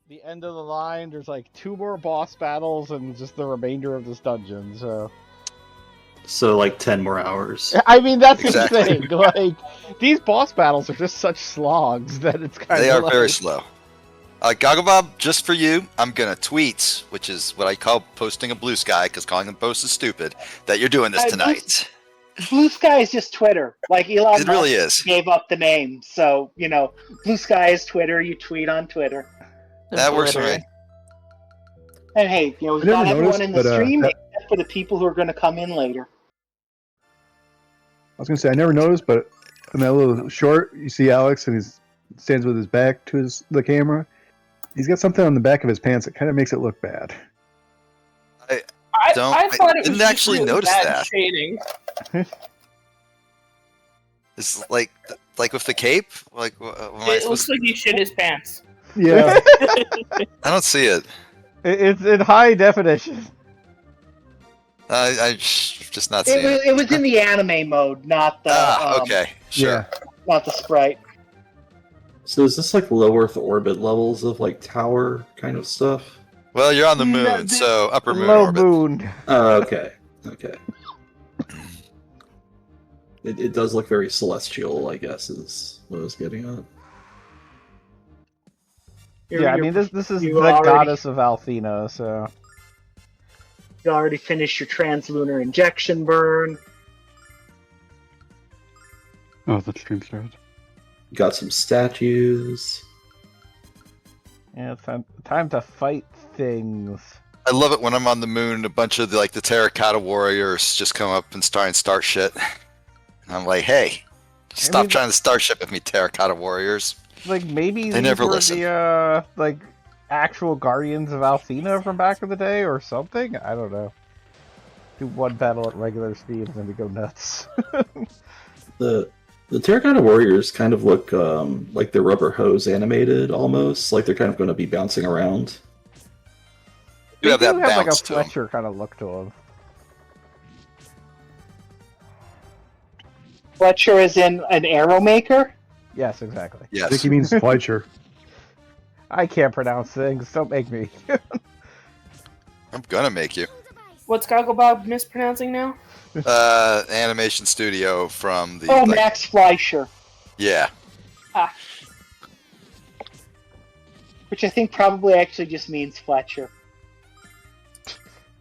the end of the line. There's like 2 more boss battles and just the remainder of this dungeon. So like 10 more hours. I mean, that's Exactly. insane. Like, these boss battles are just such slogs that it's kind of. They are very slow. Gogglebob, just for you, I'm gonna tweet, which is what I call posting a blue sky, because calling them posts is stupid, that you're doing this tonight. Blue Sky is just Twitter. Like Elon It really Musk is. gave up the name, so Blue Sky is Twitter. You tweet on Twitter, That works for me. and hey, never not everyone noticed, in the but, stream, except for the people who are going to come in later. I was gonna say I never noticed, but in that little short, you see Alex and he stands with his back to the camera. He's got something on the back of his pants that kind of makes it look bad. I thought it was didn't just actually really notice bad that. shading. It's like with the cape. Like, It looks like he shit his pants. Yeah, I don't see it. It's in high definition. I just not seeing it. It was in the anime mode, not the Okay, sure. yeah. not the sprite. So is this like low Earth orbit levels of like tower kind of stuff? Well, you're on the moon, No, so upper moon Low orbit. moon. Oh, okay. Okay. It does look very celestial, I guess, is what I was getting at. Yeah, I mean, this is the you already- goddess of Althena, so. You already finished your translunar injection burn. Oh, the stream started. Got some statues. Yeah, it's time to fight things. I love it when I'm on the moon. A bunch of the terracotta warriors just come up and start shit. And I'm like, hey, stop trying to start shit with me, terracotta warriors. Like, maybe They these never were listen. the, actual guardians of Althena from back in the day or something? I don't know. Do one battle at regular speed and then we go nuts. The terracotta warriors kind of look like they're rubber hose animated almost, like they're kind of going to be bouncing around. You have They that do have like a bounce to 'em. Fletcher kind of look to them. Fletcher is in an arrow maker. Yes, exactly. I think Yes. he means Fletcher. I can't pronounce things. Don't make me. I'm gonna make you. What's Gogglebob mispronouncing now? Animation studio from the. Oh, Max Fleischer, Yeah. which I think probably actually just means Fletcher,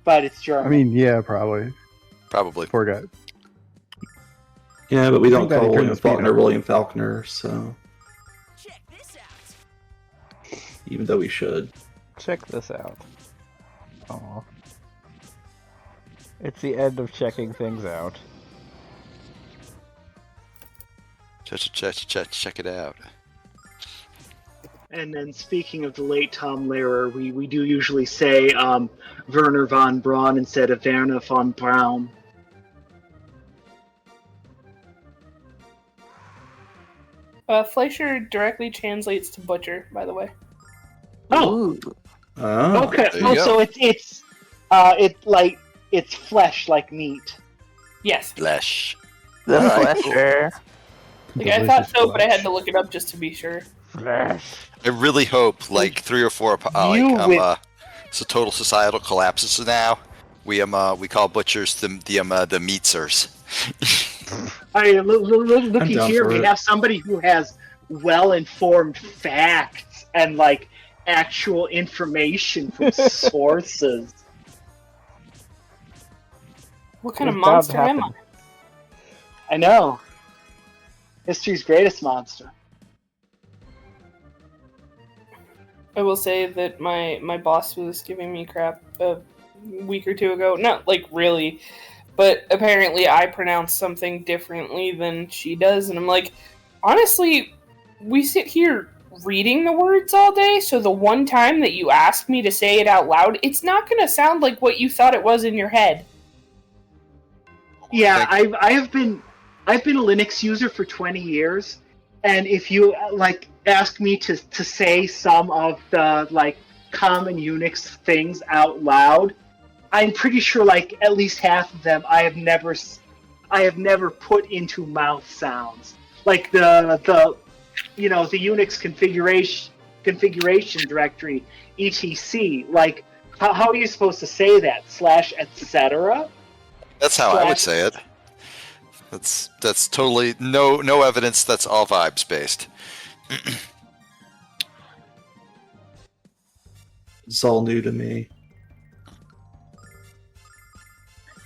but it's German. I mean, yeah, probably. Probably. Poor guy. Yeah, but we don't Too bad he call couldn't William speed Faulkner up. William Falconer, so Check this out. even though we should. Check this out. Aw. It's the end of checking things out. Check it out. And then speaking of the late Tom Lehrer, we do usually say Werner von Braun instead of Werner von Braun. Fleischer directly translates to butcher, by the way. Oh, Oh, okay. there you Oh, go. so it's flesh like meat. Yes. Flesh. The Alright, Fletcher. Like, I thought so, but I had to look it up just to be sure. Flash. I really hope, like 3 or 4, so total societal collapses now. We call butchers the meatsers. Looky I'm down here, for we it. have somebody who has well-informed facts and like actual information from sources. What kind of It's bound to monster am I? happen. I know. History's greatest monster. I will say that my boss was giving me crap a week or 2 ago. Not like really, but apparently I pronounce something differently than she does, and I'm like, honestly, we sit here reading the words all day, so the one time that you ask me to say it out loud, it's not going to sound like what you thought it was in your head. Yeah, I've been a Linux user for 20 years, and if you like ask me to say some of the like common Unix things out loud, I'm pretty sure like at least half of them I have never put into mouth sounds. Like the Unix configuration directory, etc. Like, how are you supposed to say that? / etc. That's how I would say it. That's totally no evidence. That's all vibes based. It's all new to me.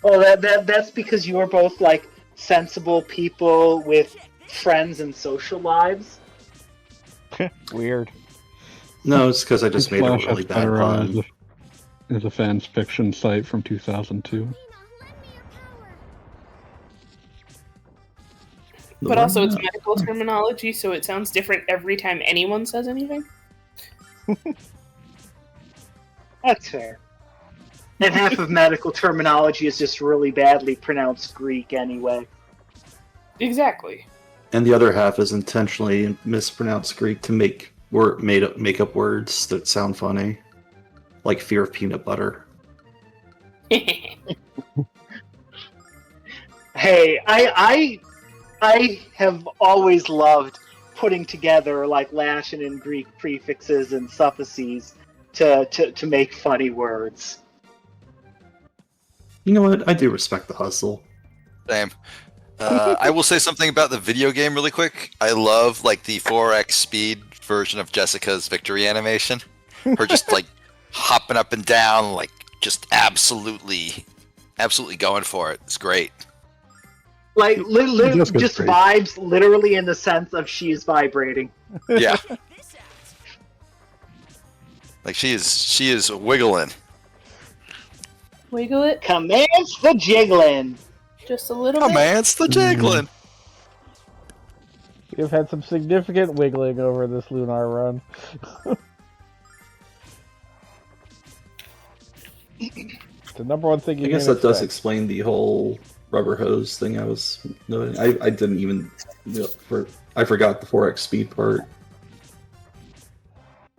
Well, that's because you're both like sensible people with friends and social lives. Weird. No, it's because I just made a Flash really has bad better pun. is a fans fiction site from 2002. But also, it's medical terminology, so it sounds different every time anyone says anything. That's fair. And half of medical terminology is just really badly pronounced Greek anyway. Exactly. And the other half is intentionally mispronounced Greek to make up words that sound funny, like fear of peanut butter. Hey, I have always loved putting together like Latin and Greek prefixes and suffices to make funny words. You know what? I do respect the hustle. Same. I will say something about the video game really quick. I love like the 4x speed version of Jessica's victory animation. Her just like hopping up and down, like just absolutely going for it. It's great. Like Jessica's just great. vibes, literally in the sense of she is vibrating. Yeah, This out. like she is wiggling. Wiggle it Commands the jiggling. just a little Oh bit. man, it's the jiggling. We've had some significant wiggling over this Lunar run. It's the number one thing you I guess can that does expect. explain the whole rubber hose thing I was noting. I didn't even I forgot the 4x speed part.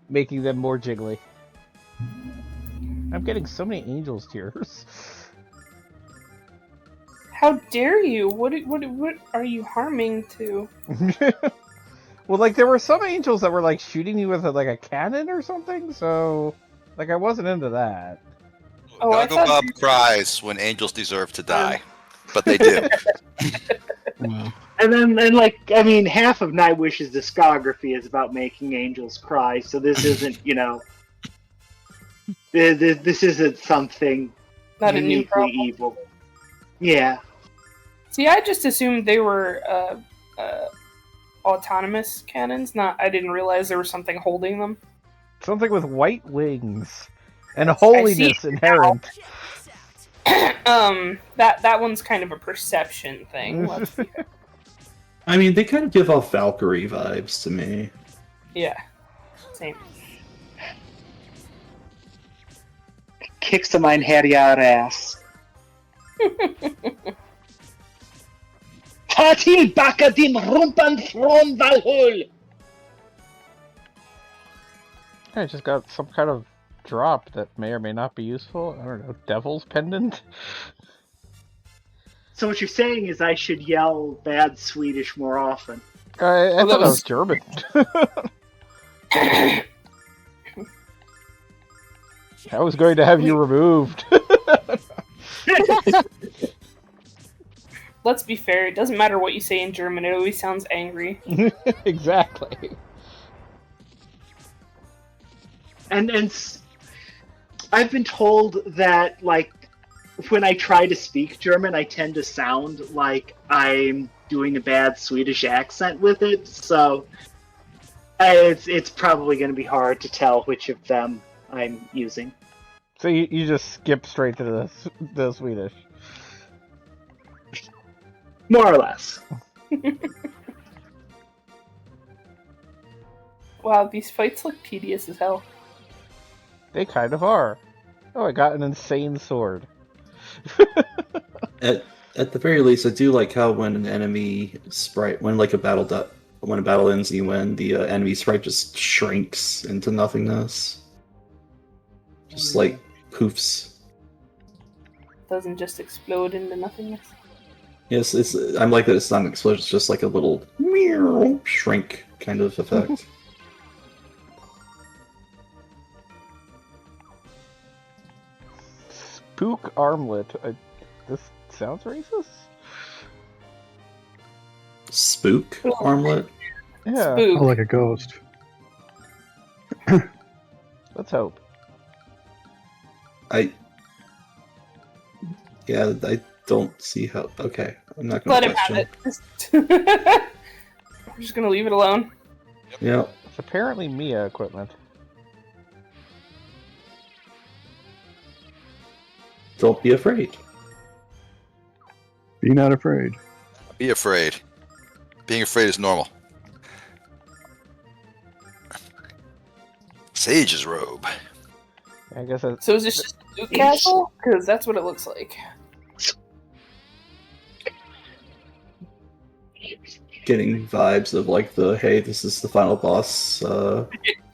Making them more jiggly. I'm getting so many angels tears. How dare you? What are you harming to? Well, like there were some angels that were like shooting me with a cannon or something, so like I wasn't into that. Oh, I Gago thought Bob cries when angels deserve to die, but they do. Wow. And like, I mean, half of Nightwish's discography is about making angels cry, so this isn't, this isn't something not a new uniquely problem. evil. Yeah. See, I just assumed they were autonomous cannons. I didn't realize there was something holding them. Something with white wings and I holiness see. inherent. Check this out. That one's kind of a perception thing. I mean, they kind of give off Valkyrie vibes to me. Yeah, same. Kicks of mine had your ass. Tatil bakadim rumpan from Valhul! I just got some kind of drop that may or may not be useful. I don't know, Devil's Pendant? So what you're saying is I should yell bad Swedish more often. I thought that was German. I was going to have you removed. Let's be fair. It doesn't matter what you say in German. It always sounds angry. Exactly. And I've been told that, like, when I try to speak German, I tend to sound like I'm doing a bad Swedish accent with it, so it's probably going to be hard to tell which of them I'm using. So you just skip straight to the Swedish. More or less. Wow, these fights look tedious as hell. They kind of are. Oh, I got an insane sword. At the very least, I do like how when an enemy sprite, when a battle ends, and you win, the enemy sprite just shrinks into nothingness, just like poofs. Doesn't just explode into nothingness. Yes, I'm like that. It's not an explosion; it's just like a little meow shrink kind of effect. Spook armlet. This sounds racist. Spook armlet. Yeah, Spook. Oh, like a ghost. let's hope. I don't see how. Okay, I'm not Let gonna him have question. it. We're just gonna leave it alone. Yeah, It's apparently Mia equipment. don't be afraid. Be not afraid. Be afraid. Being afraid is normal. Sage's robe. I guess that's... So is this just a Spook castle? Because that's what it looks like. Getting vibes of like the hey, this is the final boss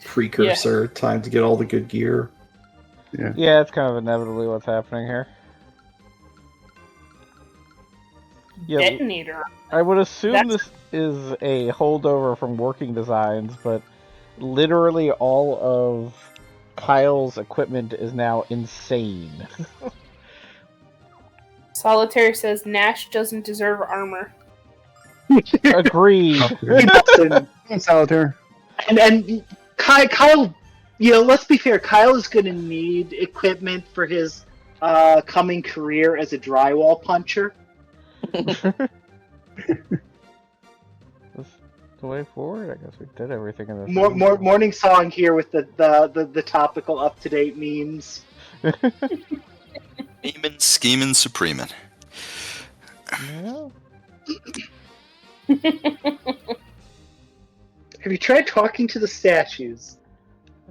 precursor. Time to get all the good gear. Yeah, it's kind of inevitably what's happening here. Yeah, Detonator. I would assume That's- this is a holdover from Working Designs, but literally all of Kyle's equipment is now insane. Solitaire says Nash doesn't deserve armor. Agreed. He doesn't. Solitaire. And Kyle, you know, let's be fair. Kyle is going to need equipment for his coming career as a drywall puncher. That's the way forward. I guess we did everything in this. Morning song here with the topical up to date memes. Scheming, scheming, supremin'. Yeah. Have you tried talking to the statues?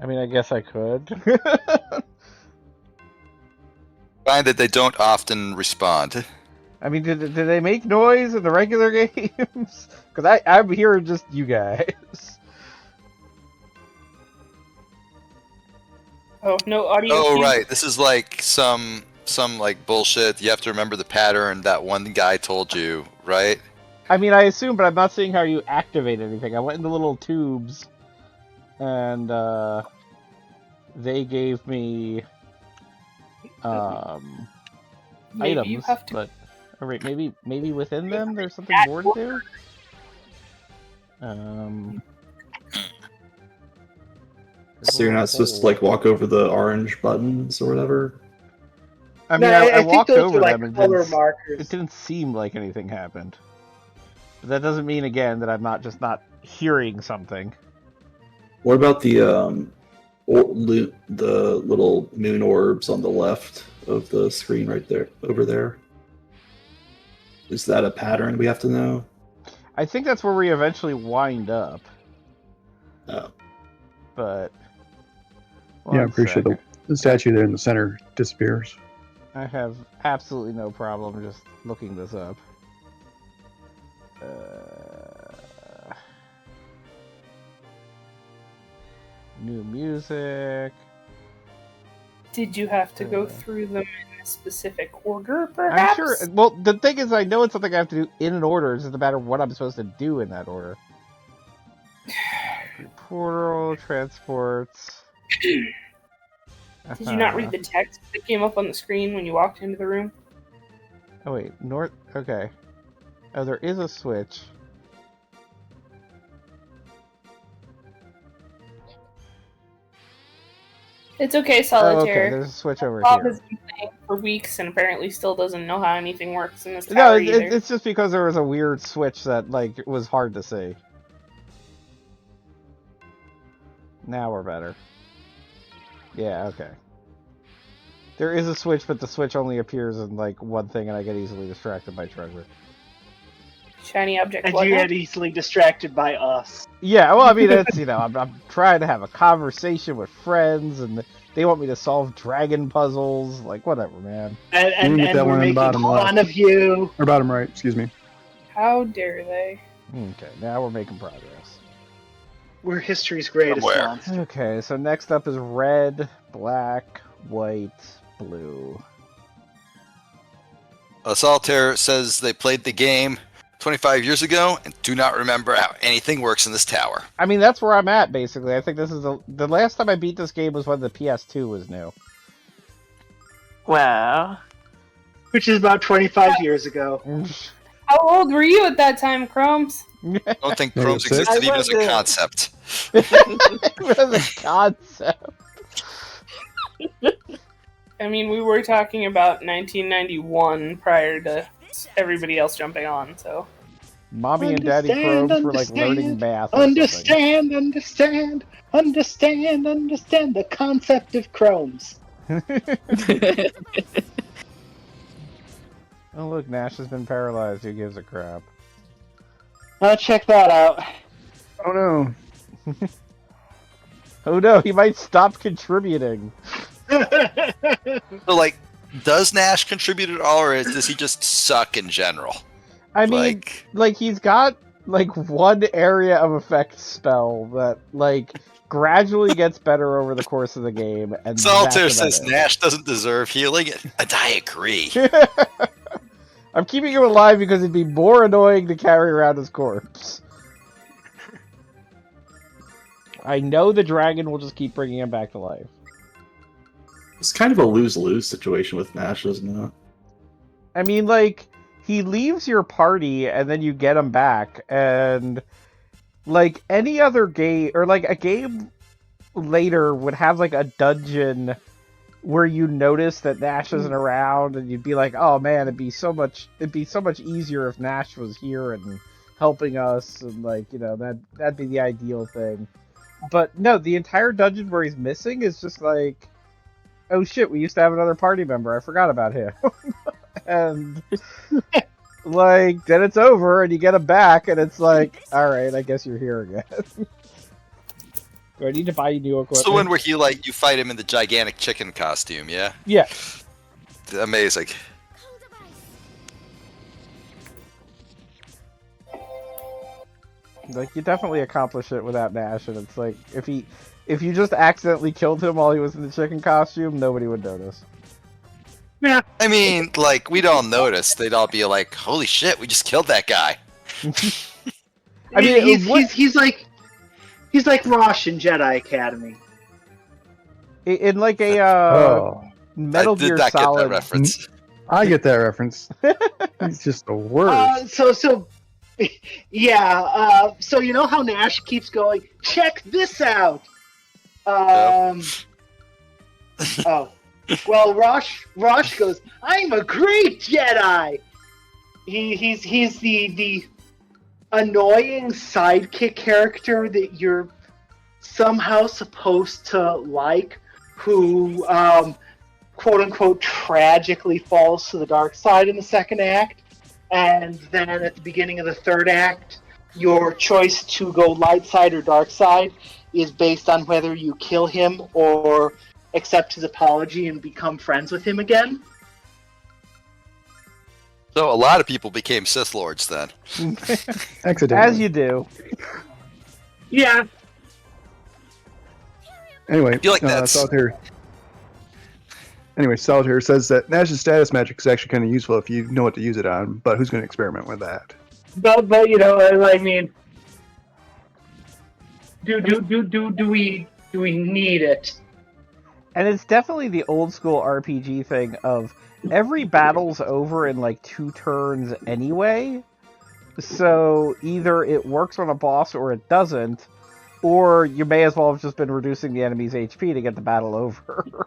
I mean, I guess I could. Find that they don't often respond. I mean, did they make noise in the regular games? Because I'm hearing just you guys. Oh, no audio. Oh, cue. right. This is like some like bullshit. You have to remember the pattern that one guy told you, right? I mean, I assume, but I'm not seeing how you activate anything. I went into little tubes, and they gave me Maybe items, you have to. but all right, maybe within them there's something more to do. So you're not supposed to like walk over the orange buttons or whatever. I mean, No, I think walked those over are like them and color it markers. didn't seem like anything happened. But that doesn't mean again that I'm not hearing something. What about the the little moon orbs on the left of the screen right there, over there? Is that a pattern we have to know? I think that's where we eventually wind up. Oh. But Yeah, I'm pretty sure second. the statue there in the center disappears. I have absolutely no problem just looking this up. New music. Did you have to go through them in a specific order, perhaps? I'm sure. Well, the thing is, I know it's something I have to do in an order. It's just a matter of what I'm supposed to do in that order. Portal, transports. Did you not read the text that came up on the screen when you walked into the room? Oh wait, north. Okay. Oh, there is a switch. It's okay, Oh, Solitaire. okay. There's a switch over Bob here. has been playing for weeks and apparently still doesn't know how anything works in this No, tower either. it's just because there was a weird switch that like was hard to see. Now we're better. Yeah, okay. There is a switch, but the switch only appears in like one thing, and I get easily distracted by treasure. Shiny object. And what you now? get easily distracted by us. Yeah, well, I mean, it's I'm trying to have a conversation with friends, and they want me to solve dragon puzzles. Like, whatever, man. And, You can get that we're one in the making bottom fun left. of you. Or bottom right, excuse me. How dare they? Okay, now we're making progress. We're history's greatest Somewhere. monster. Okay, so next up is red, black, white, blue. Solitaire says they played the game 25 years ago and do not remember how anything works in this tower. I mean, that's where I'm at, basically. I think this is the last time I beat this game was when the PS2 was new. Wow. which is about 25 years ago. How old were you at that time, Chromes? I don't think Maybe Chromes it's six. existed I even as a wasn't- concept. The concept. I mean, we were talking about 1991 prior to everybody else jumping on, so. Mommy and Daddy Probes were like learning math. Or Understand the concept of chromes. Oh look, Nash has been paralyzed. Who gives a crap? Check that out. Oh no. Oh no, he might stop contributing. So, like, does Nash contribute at all, or does he just suck in general? I mean, like he's got like one area of effect spell that like gradually gets better over the course of the game, and Solitaire that's about says it. Nash doesn't deserve healing, and I agree. I'm keeping him alive because it'd be more annoying to carry around his corpse. I know the dragon will just keep bringing him back to life. It's kind of a lose-lose situation with Nash, isn't it? I mean, like, he leaves your party and then you get him back, and like any other game, or like a game later would have like a dungeon where you notice that Nash isn't around, and you'd be like, oh man, it'd be so much easier if Nash was here and helping us, and like, you know, that'd be the ideal thing. But no, the entire dungeon where he's missing is just like, oh shit, we used to have another party member, I forgot about him. And like, then it's over and you get him back and it's like, alright, I guess you're here again. Do I need to buy you new equipment? It's the one where you fight him in the gigantic chicken costume, yeah? Yeah. Amazing. Like, you definitely accomplish it without Nash, and it's like, if you just accidentally killed him while he was in the chicken costume, nobody would notice. Yeah. I mean, like, we'd all notice. They'd all be like, holy shit, we just killed that guy. I mean, he's like Rosh in Jedi Academy. in like a Metal I did Gear not get Solid that reference. I get that reference. He's just the worst. Yeah. So you know how Nash keeps going, check this out. Oh. Well, Rosh goes, I'm a great Jedi. He's the annoying sidekick character that you're somehow supposed to like, who quote unquote tragically falls to the dark side in the second act, and then at the beginning of the third act, your choice to go light side or dark side is based on whether you kill him or accept his apology and become friends with him again. So a lot of people became Sith Lords then. Accidentally. As you do. Yeah. Anyway, I feel like that's... Solitaire. Anyway, Solitaire says that Nash's status magic is actually kind of useful if you know what to use it on, but who's going to experiment with that? But you know, I mean, do we need it? And it's definitely the old school RPG thing of every battle's over in like 2 turns anyway. So either it works on a boss or it doesn't, or you may as well have just been reducing the enemy's HP to get the battle over.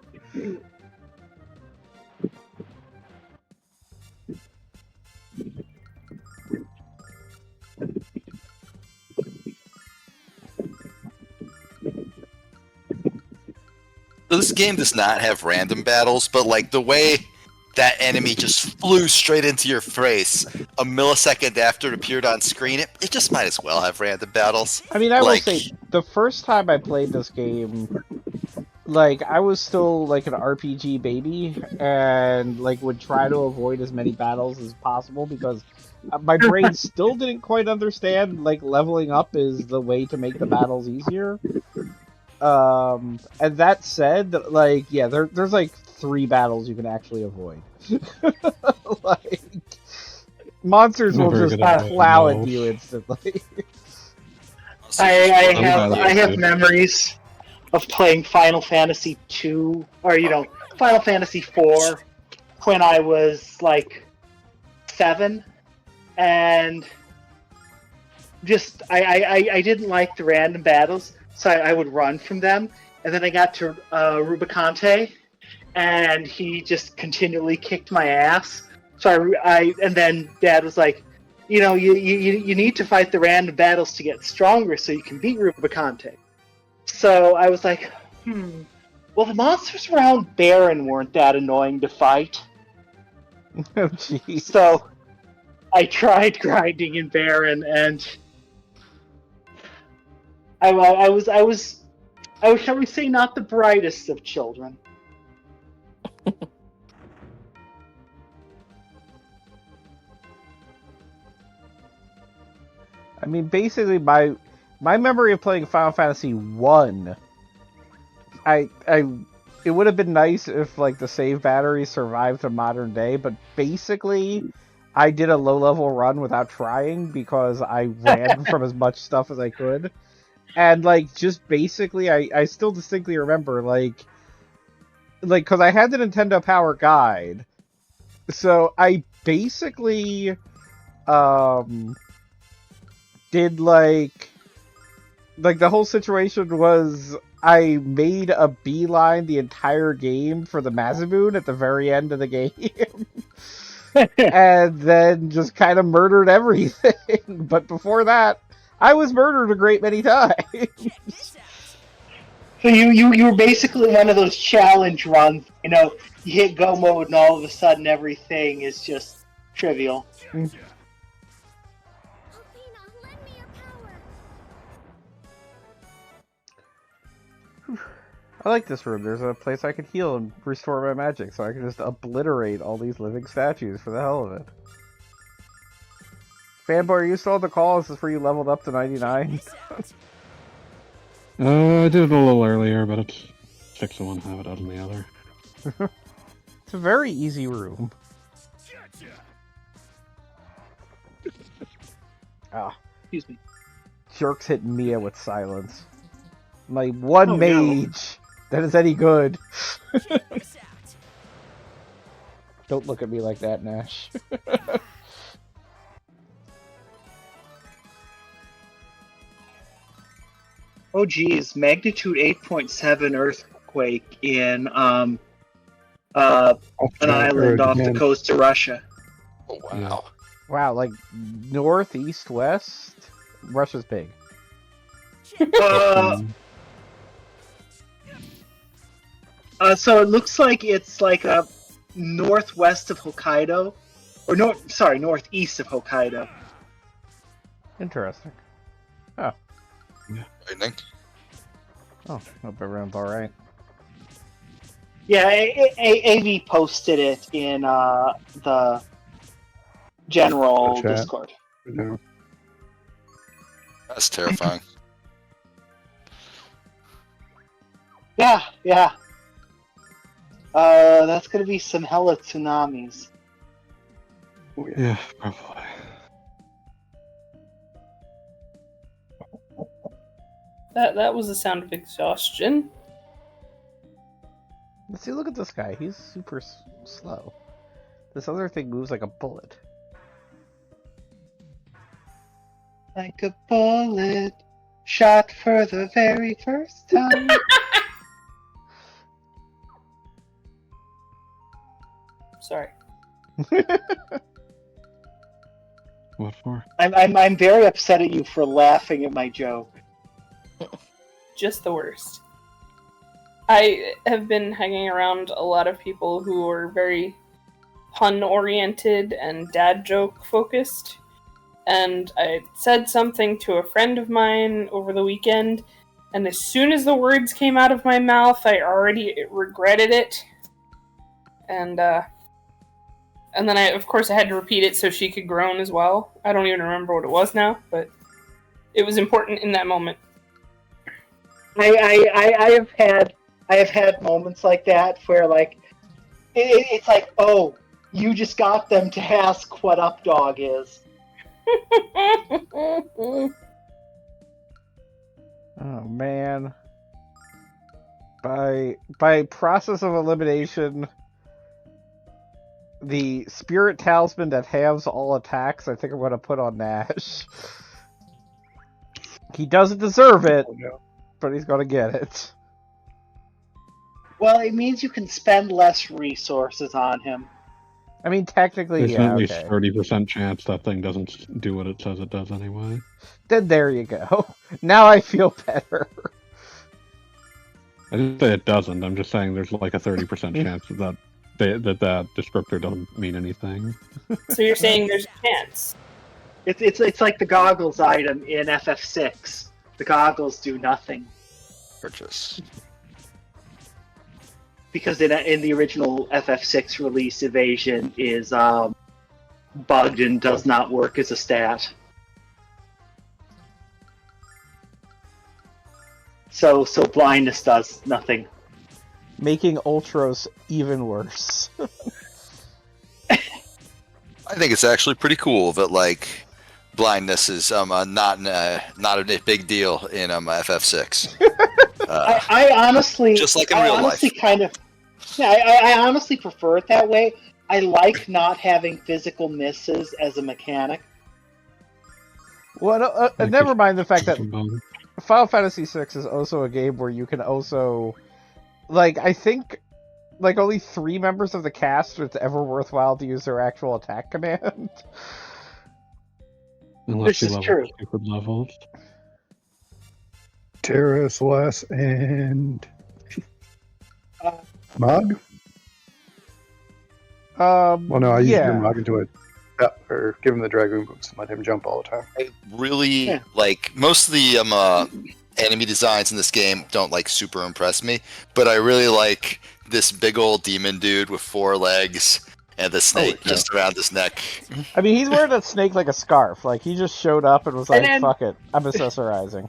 So this game does not have random battles, but like the way that enemy just flew straight into your face a millisecond after it appeared on screen, it just might as well have random battles. I mean, I will say, the first time I played this game, like, I was still, like, an RPG baby, and, like, would try to avoid as many battles as possible, because my brain still didn't quite understand, like, leveling up is the way to make the battles easier. And that said, like, yeah, there's, like, 3 battles you can actually avoid. Like, monsters will just plow at you instantly. I have memories of playing Final Fantasy 2, or, you know, Final Fantasy 4 when I was like 7, and just I didn't like the random battles, so I would run from them. And then I got to Rubicante, and he just continually kicked my ass. So and then Dad was like, you need to fight the random battles to get stronger so you can beat Rubicante. So I was like, well, the monsters around Baron weren't that annoying to fight. Oh, jeez. So I tried grinding in Baron, and I was, shall we say, not the brightest of children. I mean, basically, my memory of playing Final Fantasy 1, it would have been nice if like the save battery survived to modern day, but basically, I did a low-level run without trying because I ran from as much stuff as I could. And, like, just basically, I still distinctly remember, like, because I had the Nintendo Power Guide, so I basically, did, like, the whole situation was I made a beeline the entire game for the Mazaboon at the very end of the game. And then just kind of murdered everything. But before that, I was murdered a great many times. So you were basically one of those challenge runs. You hit go mode, and all of a sudden everything is just trivial. I like this room. There's a place I can heal and restore my magic, so I can just obliterate all these living statues for the hell of it. Fanboy, are you still on the call? Is this where you leveled up to 99? I did it a little earlier, but it's 6 of one, have it out of the other. It's a very easy room. Excuse me. Jerks hit Mia with silence. Like, one mage that is any good. Don't look at me like that, Nash. Oh geez, magnitude 8.7 earthquake in an island off the coast of Russia. Oh, wow. Wow, like north, east, west? Russia's big. So it looks like it's like a northwest of Hokkaido, or northeast of Hokkaido. Interesting. Oh. Lightning. Oh, hope everyone's alright. Yeah, AV posted it in the general Discord. No. That's terrifying. Yeah. That's gonna be some hella tsunamis. Yeah, probably. That was a sound of exhaustion. Let's see, look at this guy. He's super slow. This other thing moves like a bullet. Like a bullet shot for the very first time. Sorry. What for? I'm very upset at you for laughing at my joke. Just the worst. I have been hanging around a lot of people who are very pun-oriented and dad joke focused. And I said something to a friend of mine over the weekend, and as soon as the words came out of my mouth, I already regretted it. And then I had to repeat it so she could groan as well. I don't even remember what it was now, but it was important in that moment. I have had moments like that where like it's like, oh, you just got them to ask what up dog is. Oh man. By process of elimination, the spirit talisman that halves all attacks, I think I'm going to put on Nash. He doesn't deserve it, but he's going to get it. Well, it means you can spend less resources on him. I mean, technically, There's yeah, at least okay. 30% chance that thing doesn't do what it says it does anyway. Then there you go. Now I feel better. I didn't say it doesn't. I'm just saying there's like a 30% chance that that descriptor doesn't mean anything. So you're saying there's a chance? It's like the goggles item in FF6. The goggles do nothing Purchase. because in the original FF6 release, evasion is bugged and does not work as a stat. So blindness does nothing. Making Ultros even worse. I think it's actually pretty cool that like blindness is not a big deal in FF6. I honestly, just like in I real honestly life. kind of, yeah, I honestly prefer it that way. I like not having physical misses as a mechanic. Well, never mind the fact that Final Fantasy VI is also a game where you can also, like, I think, like, only 3 members of the cast it's ever worthwhile to use their actual attack command. Unless This you is level true. stupid levels. Terra, Celeste, and Mog? Well, no, I usually yeah. Mog into it. Yeah, or give him the Dragoon boots and let him jump all the time. I really like most of the enemy designs in this game don't like super impress me, but I really like this big old demon dude with 4 legs and the snake just around his neck. I mean, he's wearing that snake like a scarf. Like, he just showed up and was like, And then- fuck it, I'm accessorizing.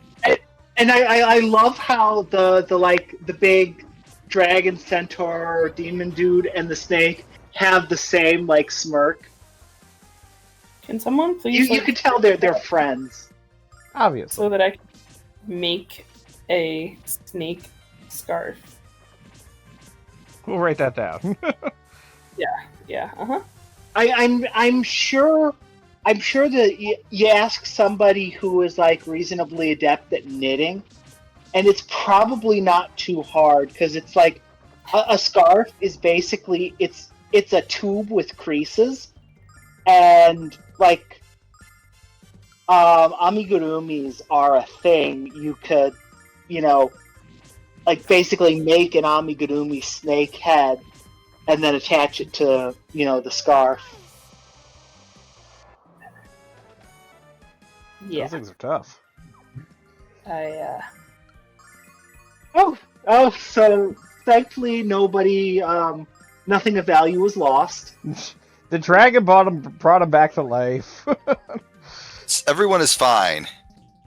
And I love how the big dragon centaur or demon dude and the snake have the same like smirk. Can someone please You can tell they're friends. Obviously. so that I can make a snake scarf? We'll write that down. Yeah. Uh huh. I'm sure that you ask somebody who is like reasonably adept at knitting, and it's probably not too hard because it's like a scarf is basically it's a tube with creases, and like amigurumis are a thing. You could, like basically make an amigurumi snake head and then attach it to the scarf. Yeah. Those things are tough. So thankfully nobody, nothing of value was lost. The dragon brought him back to life. Everyone is fine.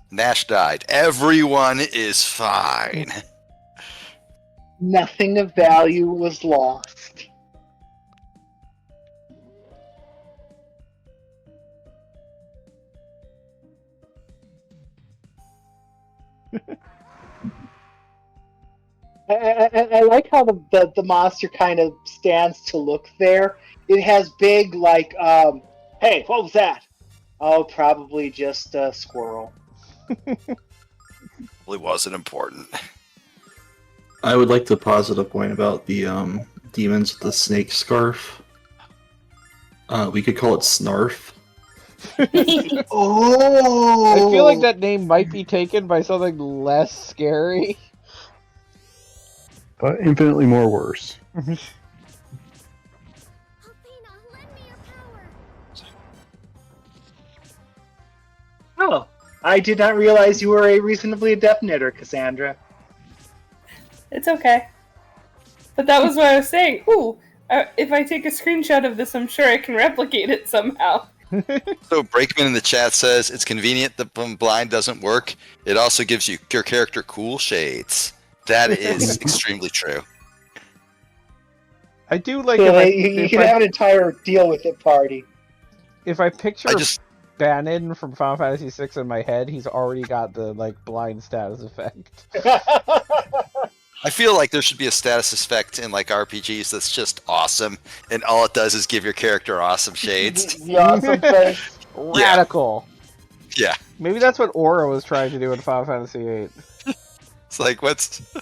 Nash died. Everyone is fine. Nothing of value was lost. I like how the monster kind of stands to look there. It has big, like, hey, what was that? Oh, probably just a squirrel. Really wasn't important. I would like to posit a point about the demons with the snake scarf. We could call it Snarf. Oh! I feel like that name might be taken by something less scary. But infinitely more worse. Athena, lend me your power. Oh, I did not realize you were a reasonably adept knitter, Cassandra. It's okay. But that was what I was saying. Ooh, if I take a screenshot of this, I'm sure I can replicate it somehow. So Brakeman in the chat says it's convenient that when blind doesn't work. It also gives your character cool shades. That is extremely true. I do like So if you can have an entire deal with it party. if I picture I just Bannon from Final Fantasy VI in my head, he's already got the like blind status effect. I feel like there should be a status effect in like RPGs that's just awesome, and all it does is give your character awesome shades. The awesome face. Radical. Yeah, Maybe that's what Aura was trying to do in Final Fantasy VIII. it's like what's. I'm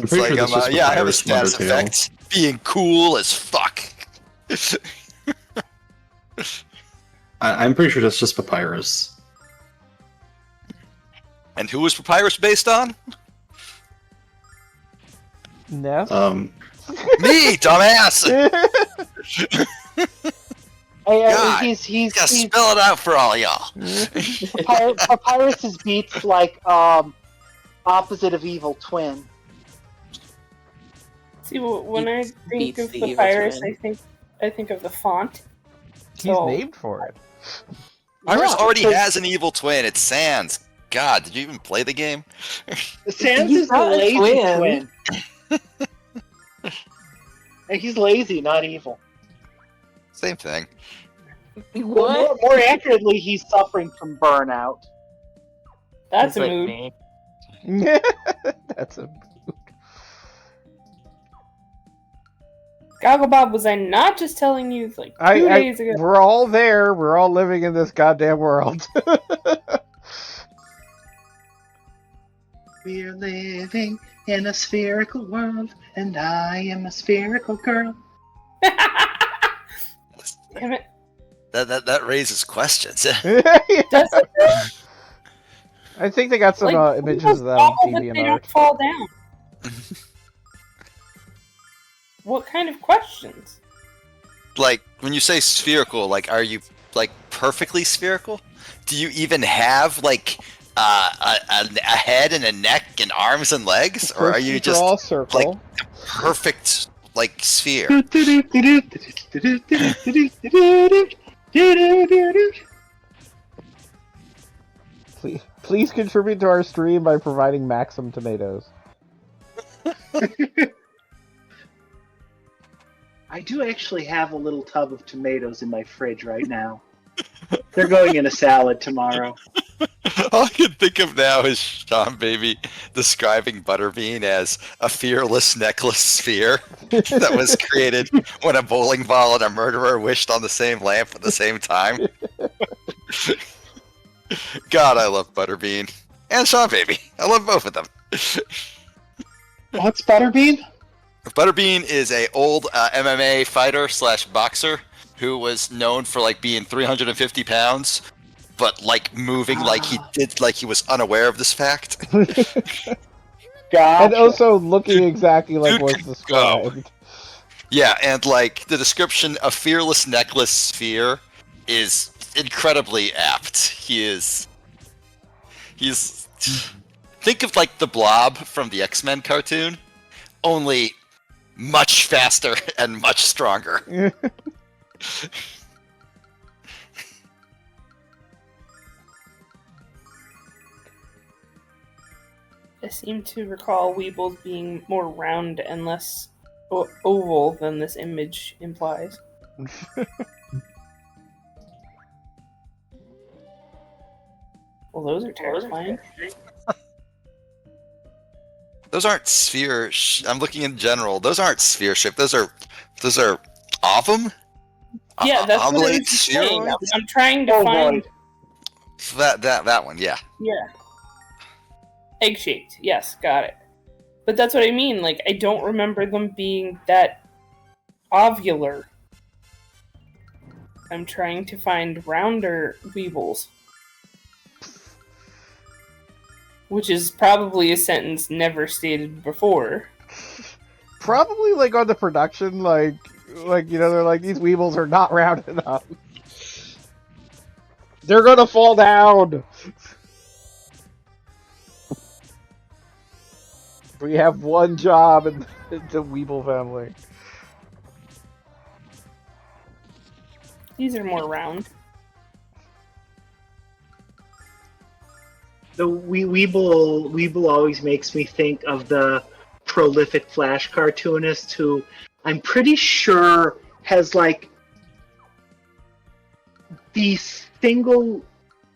It's pretty like sure that's just yeah, I have a Papyrus from status Undertale. effect. Being cool as fuck. I'm pretty sure that's just Papyrus. And who was Papyrus based on? Ness? Me, dumbass. God, He's Gotta spell it out for all y'all. Papyrus' beats like opposite of Evil Twin. See, when I think Beats of the evil Papyrus, twin. I think of the font. He's So- named for it. Papyrus Yeah, already because- has an evil twin. It's Sans. God, did you even play the game? Sans He's is the not a lazy twin. twin. And he's lazy, not evil. Same thing. What? More accurately, he's suffering from burnout. That's It's a like mood. me. That's a. Gogglebob, was I not just telling you like 2 days ago? We're all there. We're all living in this goddamn world. We're living in a spherical world, and I am a spherical girl. Damn it. That raises questions. Does it? I think they got some Like, images of that on bubble, but TV they and don't art. fall down. What kind of questions? Like, when you say spherical, like, are you, like, perfectly spherical? Do you even have, like, a head and a neck and arms and legs? Or are you just all circle? like- perfect, like, sphere? Please contribute to our stream by providing Maxim tomatoes. I do actually have a little tub of tomatoes in my fridge right now. They're going in a salad tomorrow. All I can think of now is Sean Baby describing Butterbean as a fearless necklace sphere that was created when a bowling ball and a murderer wished on the same lamp at the same time. God, I love Butterbean. And Sean Baby. I love both of them. What's Butterbean? Butterbean is a old MMA fighter / boxer who was known for like being 350 pounds, but like moving like he did, like he was unaware of this fact. Gotcha. And also looking exactly like Dude what's can described. Yeah, and like the description of fearless necklace sphere is incredibly apt. He's think of like the Blob from the X-Men cartoon, only much faster and much stronger. I seem to recall Weebles being more round and less oval than this image implies. Well, those are terrifying. Those aren't sphere. I'm looking in general. Those aren't sphere shaped. Those are ovum. Yeah, that's what I Oblate was saying. spheroids? I'm trying to Ovoid. find. That one. Yeah. Yeah. Egg shaped. Yes, got it. But that's what I mean. Like, I don't remember them being that ovular. I'm trying to find rounder Weebles. Which is probably a sentence never stated before. Probably like on the production, like you know, they're like, these weebles are not round enough. They're gonna fall down. We have one job in the Weeble family. These are more round. The Weeble always makes me think of the prolific Flash cartoonist who I'm pretty sure has like the single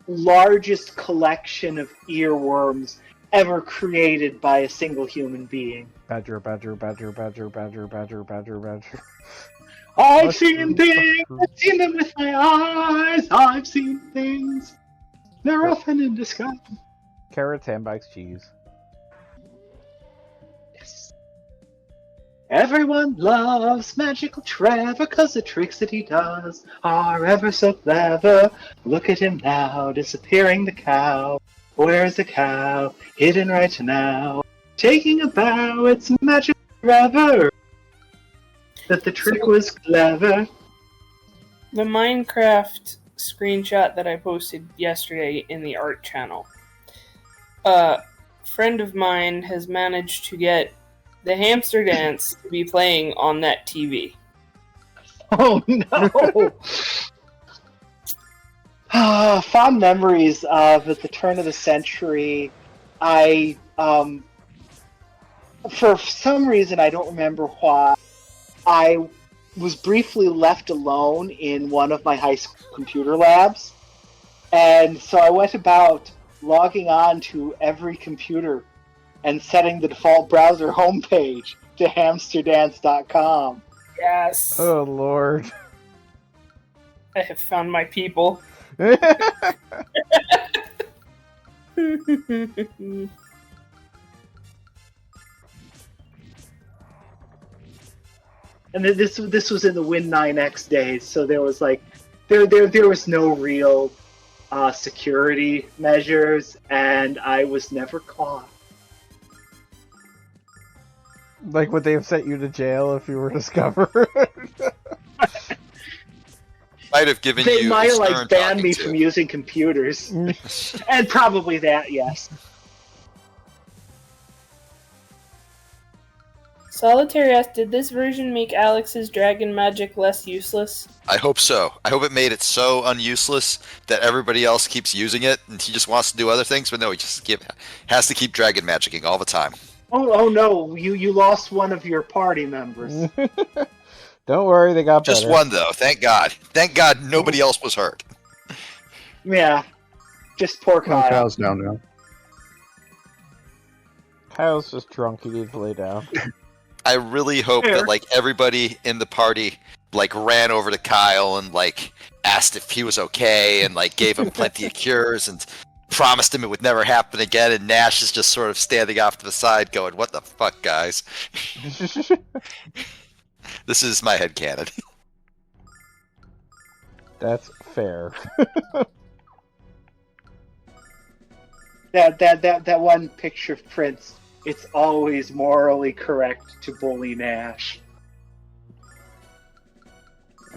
largest collection of earworms ever created by a single human being. Badger, badger, badger, badger, badger, badger, badger, badger. I've What seen the things. fuck? I've seen them with my eyes. I've seen things. They're Yep. often in disguise. Carrots, handbags, cheese. Yes. Everyone loves Magical Trevor, 'cause the tricks that he does are ever so clever. Look at him now, disappearing the cow. Where's the cow? Hidden right now. Taking a bow, it's Magical Trevor. That the trick was clever. The Minecraft screenshot that I posted yesterday in the art channel. A friend of mine has managed to get the hamster dance to be playing on that TV. Oh no! Fond memories of at the turn of the century. I for some reason I don't remember why, I was briefly left alone in one of my high school computer labs, and so I went about logging on to every computer and setting the default browser homepage to hamsterdance.com. Yes. Oh lord. I have found my people. And this was in the Win9X days, so there was like there was no real security measures, and I was never caught. Like, would they have sent you to jail if you were discovered? Might have given They you might a have stern banned talking me to. from using computers, and probably that, yes. Solitaire asked, did this version make Alex's dragon magic less useless? I hope so. I hope it made it so unuseless that everybody else keeps using it, and he just wants to do other things. But no, he just has to keep dragon magicking all the time. Oh no, you lost one of your party members. Don't worry, they got Just better. one though. Thank God. Thank God nobody else was hurt. Yeah, just poor Well, Kyle. Kyle's down now. Kyle's just drunk, he needs to lay down. I really hope Fair. that like everybody in the party like ran over to Kyle and like asked if he was okay and like gave him plenty of cures and promised him it would never happen again. And Nash is just sort of standing off to the side going, "What the fuck, guys? This is my headcanon." That's fair. That one picture of Prince. It's always morally correct to bully Nash.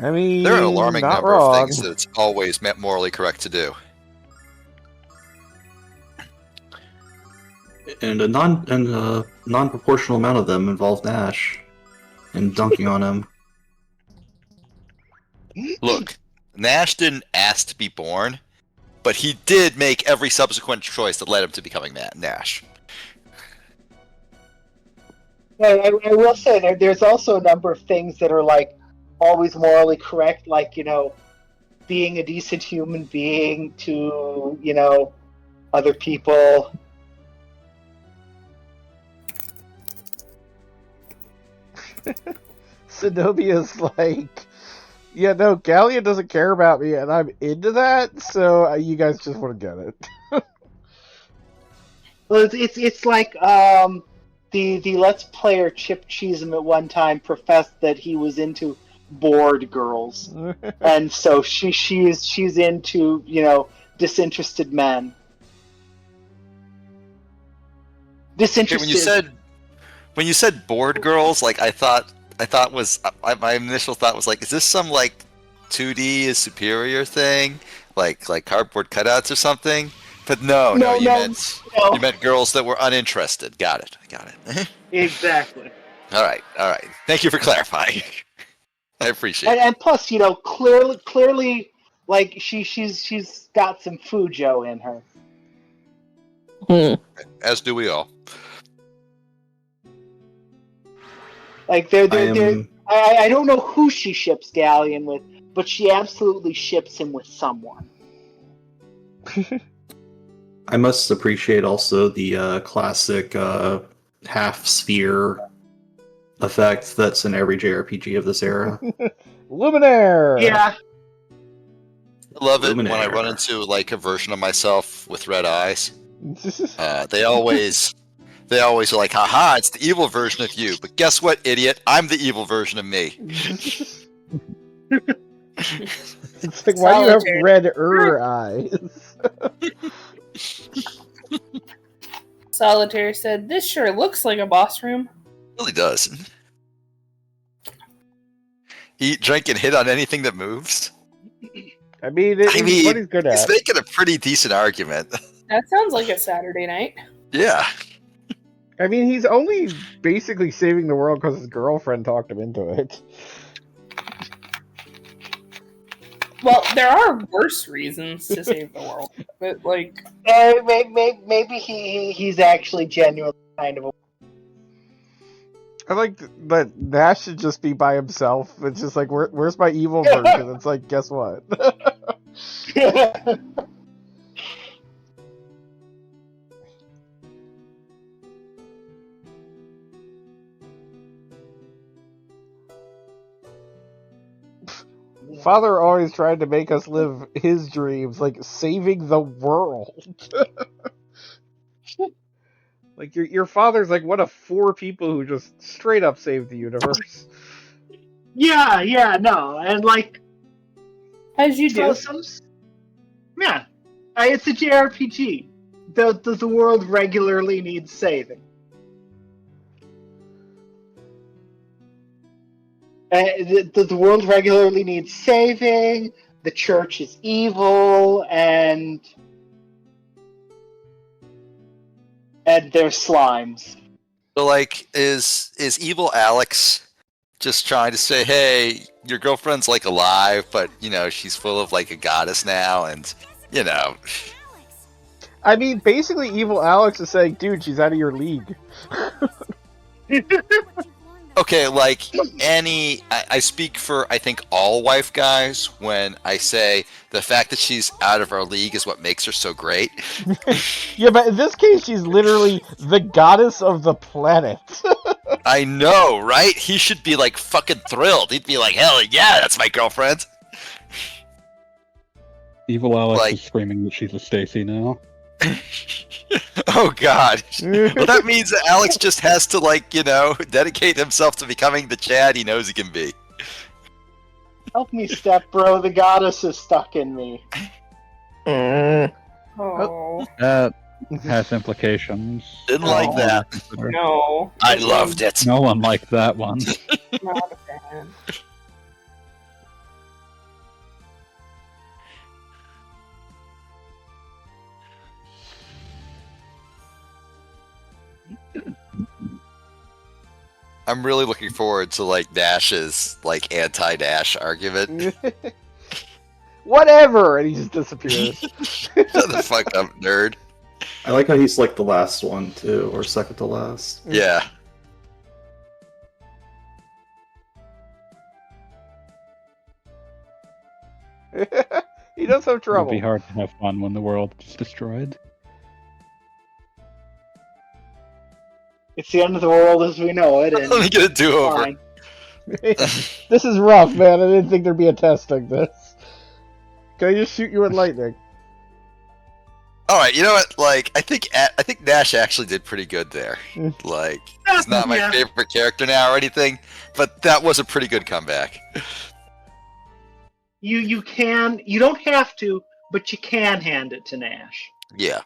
I mean, There are an alarming not number wrong. of things that it's always morally correct to do. And a non-proportional amount of them involve Nash and dunking on him. Look, Nash didn't ask to be born, but he did make every subsequent choice that led him to becoming Nash. I will say there's also a number of things that are like always morally correct, like, you know, being a decent human being to, you know, other people. Zenobia's like, yeah, no, Ghaleon doesn't care about me, and I'm into that, so you guys just want to get it. Well, it's like the Let's Player Chip Cheesem at one time professed that he was into bored girls, and so she's into, you know, disinterested men. Disinterested. When you said bored girls, like I thought my initial thought was like, is this some like 2D is superior thing, like cardboard cutouts or something? But no, you meant girls that were uninterested. Got it. Exactly. All right. Thank you for clarifying. I appreciate it. And plus, you know, clearly, like she's got some Fujo in her. As do we all. Like I don't know who she ships Ghaleon with, but she absolutely ships him with someone. I must appreciate also the classic half sphere effect that's in every JRPG of this era. Luminaire. Yeah, I love it when I Luminaire. run into like a version of myself with red eyes. They always are like, haha, it's the evil version of you. But guess what, idiot? I'm the evil version of me. It's like, why do you have Solitary. red eyes? Solitaire said, "This sure looks like a boss room." It really does. Eat, drink, and hit on anything that moves. I mean, it's what he's good He's at. making a pretty decent argument. That sounds like a Saturday night. Yeah. I mean, he's only basically saving the world because his girlfriend talked him into it. Well, there are worse reasons to save the world, but like, maybe he's actually genuinely kind of a... I like that Nash should just be by himself. It's just like, where's my evil version? It's like, guess what? Father always tried to make us live his dreams, like saving the world. Like your father's like one of 4 people who just straight up saved the universe. Yeah, no, and like, as you do. Yeah, it's a JRPG. The world regularly needs saving. The world regularly needs saving. The church is evil, and they're slimes. So, like, is evil Alex just trying to say, hey, your girlfriend's, like, alive, but, you know, she's full of, like, a goddess now, and, you know... I mean, basically, evil Alex is saying, dude, she's out of your league. Okay, like, I speak for, I think, all wife guys when I say the fact that she's out of our league is what makes her so great. Yeah, but in this case, she's literally the goddess of the planet. I know, right? He should be, like, fucking thrilled. He'd be like, hell yeah, that's my girlfriend. Evil Alex Like- is screaming that she's a Stacy now. Oh god. Well, that means that Alex just has to, like, you know, dedicate himself to becoming the Chad he knows he can be. Help me, step bro. The goddess is stuck in me. Oh, That has implications. Didn't like that. no. I loved it. No one liked that one. Not a fan. I'm really looking forward to, like, Dash's, like, anti-Dash argument. Whatever! And he just disappears. Shut the fuck up, nerd. I like how he's like the last one too, or second to last. Yeah. He does have It would trouble. be hard to have fun when the world is destroyed. It's the end of the world as we know it, and Let me get a do-over. fine. This is rough, man. I didn't think there'd be a test like this. Can I just shoot you with lightning? Alright, you know what? Like, I think Dash actually did pretty good there. Like, he's not my Yeah. favorite character now or anything, but that was a pretty good comeback. You don't have to, but you can hand it to Nash. Yeah.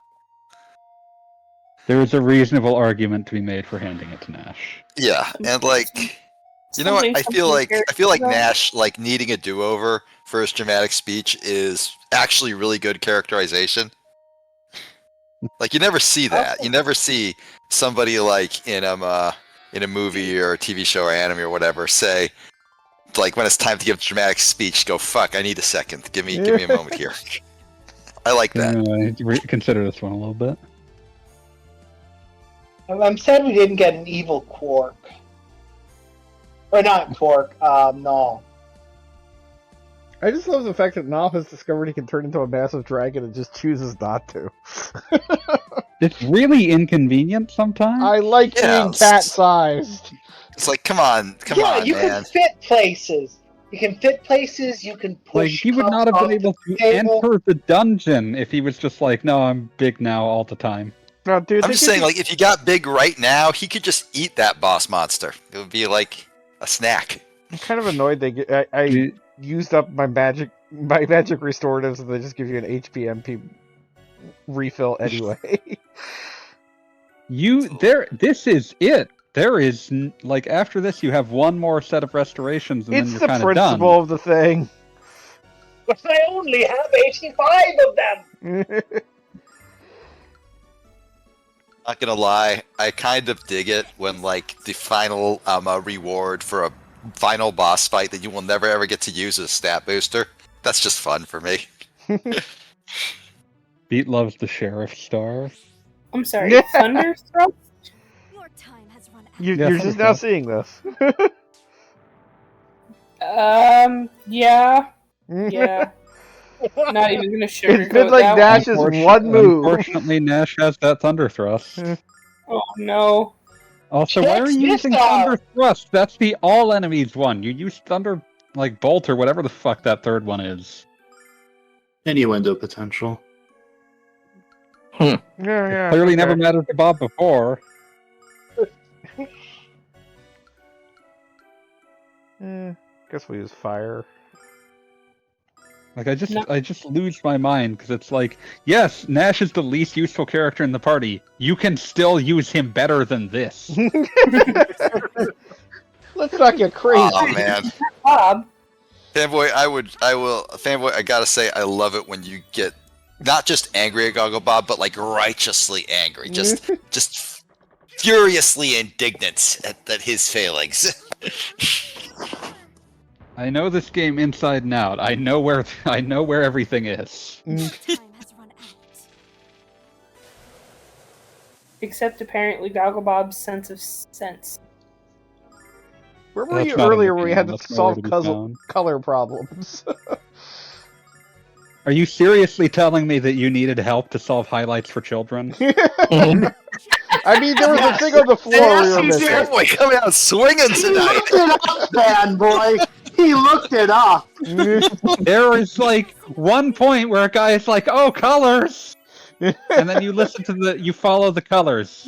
There is a reasonable argument to be made for handing it to Nash. Yeah, and like, you know what? I feel like Nash, like, needing a do-over for his dramatic speech is actually really good characterization. Like, you never see that. You never see somebody, like, in a movie or a TV show or anime or whatever say, like, when it's time to give a dramatic speech, go, fuck, I need a second. Give me a moment here. I like that. Consider this one a little bit. I'm sad we didn't get an evil Quark. Or not Quark, no. I just love the fact that Nop has discovered he can turn into a massive dragon and just chooses not to. It's really inconvenient sometimes. I like Yeah, being cat-sized. It's like, come on, You man. can fit places. You can fit places. You can push. Like, he would not have been able to enter the dungeon if he was just like, no, I'm big now all the time. No, dude, I'm just saying, like, if you got big right now, he could just eat that boss monster. It would be like a snack. I'm kind of annoyed I used up my magic restoratives and they just give you an HP MP refill anyway. This is it. There is, like, after this, you have one more set of restorations, and It's then the you're kind of done. principle of the thing. But I only have 85 of them. Not gonna lie, I kind of dig it when, like, the final reward for a final boss fight that you will never ever get to use as a stat booster. That's just fun for me. Beat loves the sheriff star. I'm sorry, Thunderstruck? Your time has run out. You're Yeah, just now seeing this. Yeah. Yeah. Not even gonna sugarcoat It's been like that Nash's one move. Unfortunately, Nash has that Thunder Thrust. one. Oh no. Also, why are you using Thunder Thrust? That's the all enemies one. You use Thunder, like, Bolt or whatever the fuck that third one is. Innuendo potential. Yeah, Clearly okay. never mattered to Bob before. Guess we'll use fire. Like, I just lose my mind, because it's like, yes, Nash is the least useful character in the party. You can still use him better than this. Let's not get crazy. Oh man, Bob. fanboy, fanboy. I gotta say, I love it when you get not just angry at Goggle Bob, but like righteously angry, just furiously indignant at his failings. I know this game inside and out. I know where everything is. Your time has run out. Except apparently Gogglebob's sense of sense. Where were That's you not in earlier the where we game. had to That's nowhere solve to be found. color problems? Are you seriously telling me that you needed help to solve highlights for children? I mean, there was a thing on the floor we were missing. Fanboy coming out swinging He tonight. looked it up, fanboy. He looked it up. There is like one point where a guy is like, "Oh, colors," and then you follow the colors.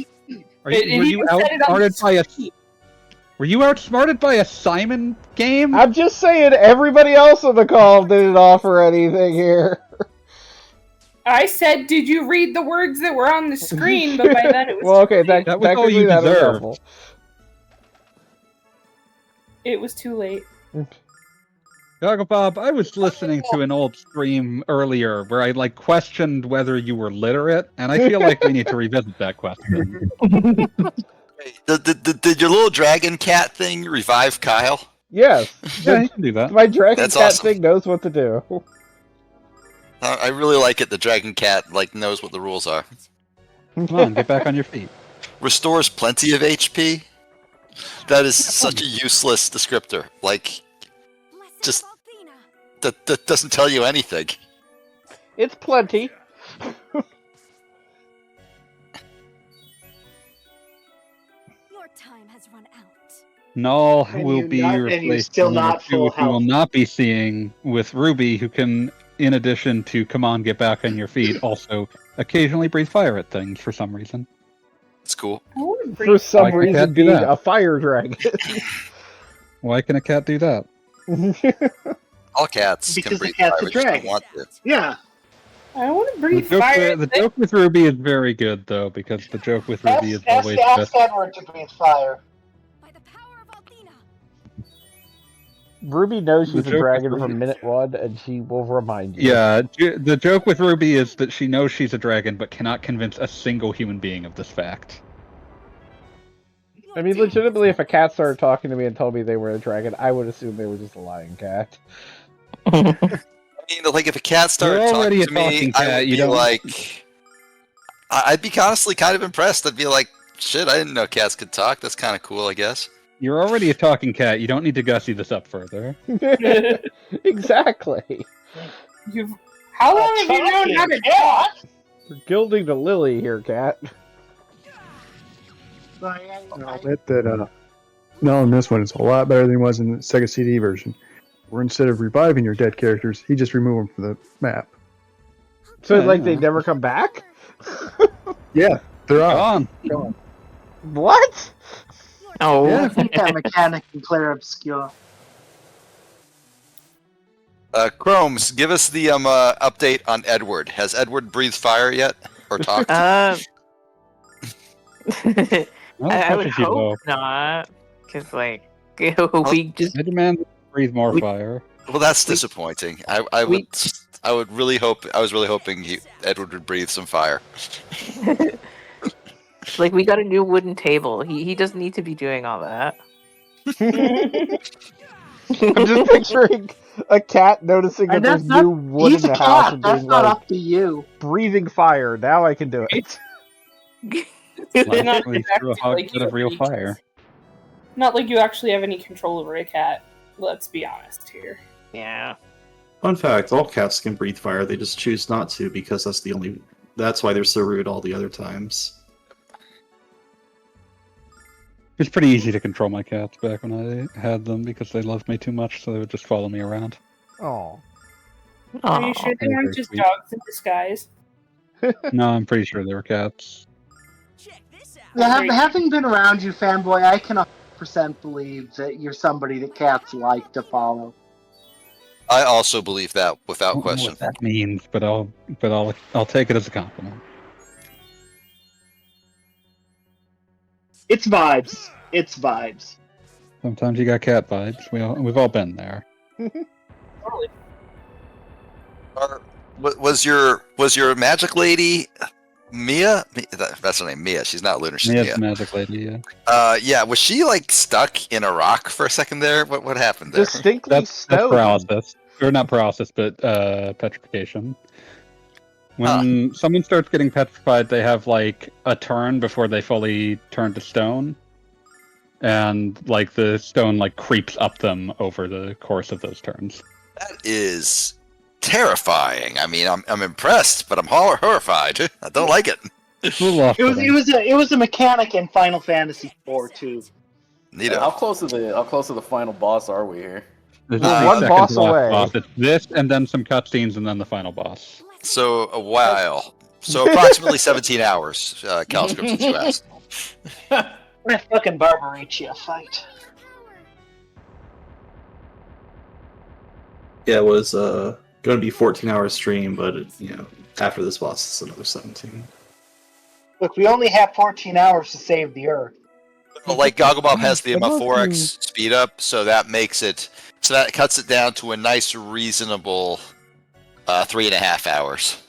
Were you outsmarted by a Simon game? I'm just saying, everybody else on the call didn't offer anything here. I said, did you read the words that were on the screen? But by then it was Well, okay, that That was all could be you that was deserved. helpful. it was too late. Goggle Bob, I was listening to an old stream earlier where I like questioned whether you were literate, and I feel like we need to revisit that question. Did your little dragon cat thing revive Kyle? Yes. Yeah, you can do that. My dragon That's cat awesome. thing knows what to do. I really like it. The dragon cat like knows what the rules are. Come on, get back on your feet. Restores plenty of HP. That is such a useless descriptor. Like, Blessed Just- of Athena. that doesn't tell you anything. It's plenty. Your time has run out. Null And will you be not- and you're replaced still by number not two, full which we will health. not be seeing with Ruby, who can, in addition to come on, get back on your feet, also occasionally breathe fire at things for some reason. It's cool. I want to For breathe some Why can't reason, that do being that? a fire dragon. Why can a cat do that? All cats Because can the breathe cat's fire, a we just don't dragon. want to. Yeah. I want to The breathe joke, fire. the joke with Ruby is very good, though, because the joke with Ruby is always best. Edward to breathe fire. By the power of Athena. Ruby knows she's The a joke dragon with from Ruby- minute one, and she will remind you. Yeah, the joke with Ruby is that she knows she's a dragon, but cannot convince a single human being of this fact. I mean, legitimately, if a cat started talking to me and told me they were a dragon, I would assume they were just a lying cat. I mean, like if a cat started You're already talking to a me, talking I cat, would you be don't- like, I'd be honestly kind of impressed. I'd be like, shit, I didn't know cats could talk. That's kind of cool, I guess. You're already a talking cat. You don't need to gussy this up further. Exactly. How long have you known how to talk? You're gilding the lily here, cat. I'll admit that no, in this one it's a lot better than it was in the Sega CD version, where instead of reviving your dead characters, he just removed them from the map. So, Yeah, like, yeah. they never come back? Yeah, they're on. Gone. What? Oh. Yeah. I think that mechanic in Claire Obscure. Chromes, give us the update on Edward. Has Edward breathed fire yet? Or talked? I Well, I would touches you, though. hope not, because like we just I demand breathe more We- fire. Well, that's disappointing. I was really hoping Edward would breathe some fire. like we got a new wooden table. He doesn't need to be doing all that. I'm just picturing a cat noticing that And there's that's not. new wood He's in a the house cat. and That's being not like, up to you. breathing fire. Now I can do it. They're not Lastly, through a exactly hot like bit you of real really- fire. Not like you actually have any control over a cat. Let's be honest here. Yeah. Fun fact: all cats can breathe fire. They just choose not to because that's why they're so rude all the other times. It's pretty easy to control my cats back when I had them because they loved me too much, so they would just follow me around. Oh. Are you Aw. sure they they're weren't very just sweet. dogs in disguise? No, I'm pretty sure they were cats. Yeah, having been around you, fanboy, I can 100% believe that you're somebody that cats like to follow. I also believe that without I don't know question. what that means, but I'll take it as a compliment. It's vibes. It's vibes. Sometimes you got cat vibes. We've all been there. Totally. Was your magic lady Mia? That's her name, Mia. She's not Lunar. She's Mia's Mia. the magic lady, yeah. Yeah. Was she like stuck in a rock for a second there? What happened there? Distinctly That's stoned. paralysis. Or not paralysis, but petrification. When someone starts getting petrified, they have like a turn before they fully turn to stone. And like the stone like creeps up them over the course of those turns. That is terrifying. I mean, I'm impressed, but I'm horrified. I don't like it. It's a little off-putting. It was a mechanic in Final Fantasy IV too. Neato. How close to the final boss are we here? There's We're 3 one seconds boss to last away. boss. It's this, and then some cutscenes, and then the final boss. So a while. So approximately 17 hours. Calscript, since you asked. That fucking Barbariccia fight. Yeah, it was going to be 14-hour stream, but after this boss, it's another 17. Look, we only have 14 hours to save the Earth. Like Gogglebob has the 4x speed up, so that makes it. So that cuts it down to a nice, reasonable 3.5 hours.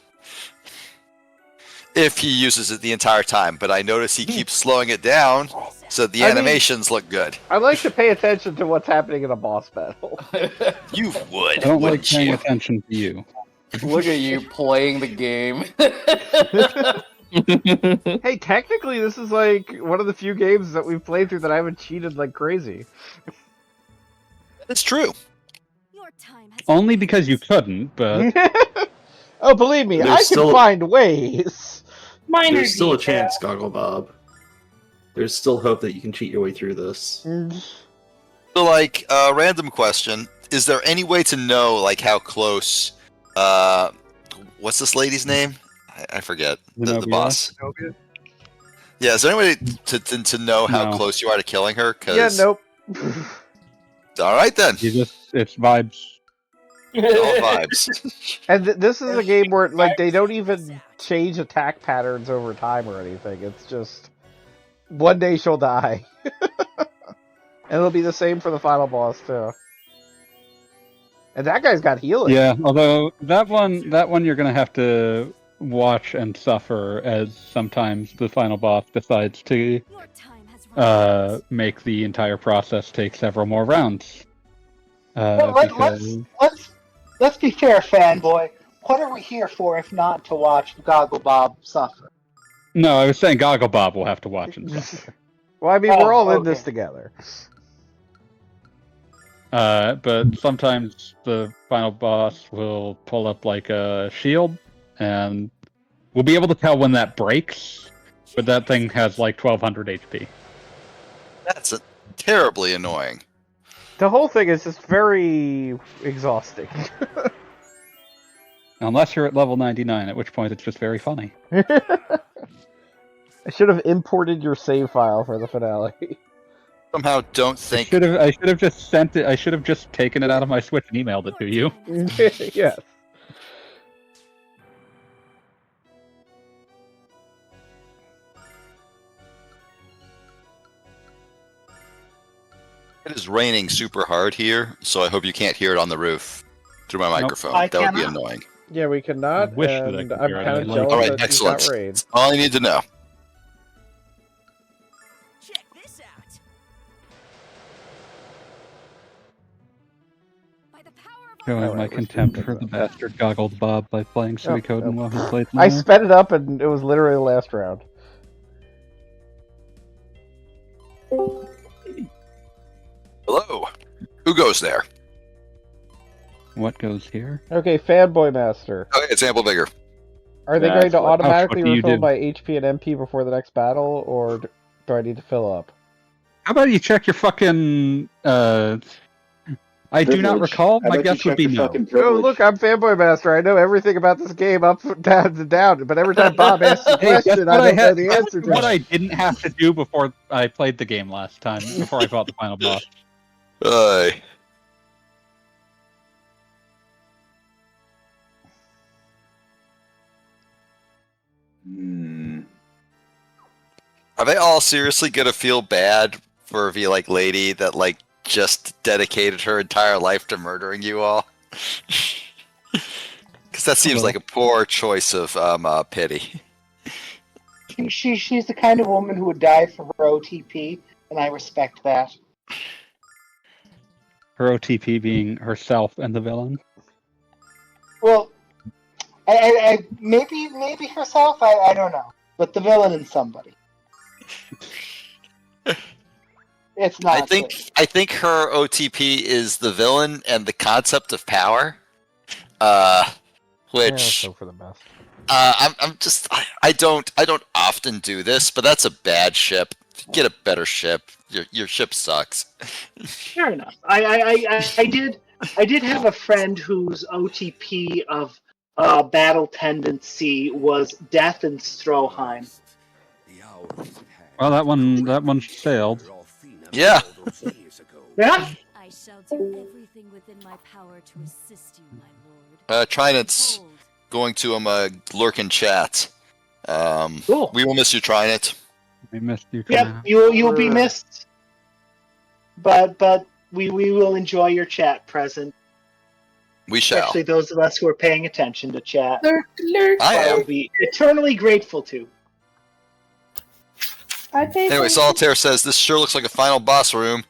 If he uses it the entire time, but I notice he keeps slowing it down, so the animations look good. I like to pay attention to what's happening in a boss battle. You would. I don't like wouldn't paying you? attention to you. Look at you playing the game. Hey, technically, this is like one of the few games that we've played through that I haven't cheated like crazy. That's true. Your time has Only because you couldn't, but Oh, believe me, There's I can still- find ways. Minor There's still a detail. chance, Gogglebob. There's still hope that you can cheat your way through this. So, like, random question: is there any way to know, like, how close? What's this lady's name? I forget. The Zenobia? boss. Yeah, is there any way to know how No. close you are to killing her? Yeah, nope. All right then. it's vibes. All vibes. And this is a game where like they don't even change attack patterns over time or anything. It's just one day she'll die, and it'll be the same for the final boss too. And that guy's got healing. Yeah, although that one you're gonna have to watch and suffer, as sometimes the final boss decides to your time has run out. make the entire process take several more rounds. Well, Because let's be fair, fanboy. What are we here for if not to watch Gogglebob suffer? no, I was saying Gogglebob will have to watch and suffer. Well, I mean, Oh, we're all in okay. this together. But sometimes the final boss will pull up like a shield, and we'll be able to tell when that breaks. But that thing has like 1200 HP. That's terribly annoying. The whole thing is just very exhausting. Unless you're at level 99, at which point it's just very funny. I should have imported your save file for the finale. Somehow don't think. I should have just sent it. I should have just taken it out of my Switch and emailed it to you. Yes. It is raining super hard here, so I hope you can't hear it on the roof through my microphone. I That would be cannot. annoying. Yeah, we cannot. I wish that I and could I'm hear it. kind I'd of like- jealous All right, that excellent. you got raid. That's all I need to know. Check this out. By the power of Showing Alright, my let's contempt do for that. the bastard Goggled Bob by playing Suikoden while he played I Lunar. sped it up and it was literally the last round. Hello. Who goes there? What goes here? Okay, Fanboy Master. Okay, it's Ample Vigor. Are they That's going to what- automatically what do you refill do? my HP and MP before the next battle, or do I need to fill up? How about you check your fucking? I do not Privilege. recall. How My about you guess would check be your no. fucking Oh, privilege? look, I'm Fanboy Master. I know everything about this game up, down, and down. But every time Bob asks a Hey, guess question, what I don't know had- the guess answer to what I it. didn't have to do before I played the game last time, before I fought the final boss. Aye. Hmm. Are they all seriously gonna feel bad for the lady that just dedicated her entire life to murdering you all? Because that seems like a poor choice of pity. She's the kind of woman who would die for her OTP, and I respect that. Her OTP being herself and the villain. Well, I maybe herself. I don't know, but the villain and somebody. It's not. I think her OTP is the villain and the concept of power. Which hope for the best. I don't often do this, but that's a bad ship. Get a better ship. Your ship sucks. Fair enough. I did have a friend whose OTP of battle tendency was death and Stroheim. Well, that one failed. Yeah. Yeah. I shall do everything within my power to assist you, my lord. Trinit's Behold, going to lurk in chat. Cool. We will miss you, Trinit. We missed you. Yep. Kana. You'll be missed. But we will enjoy your chat present. We shall. Especially those of us who are paying attention to chat. Lurk, lurk. I I am. will be eternally grateful to. Anyway, Solitaire says this sure looks like a final boss room.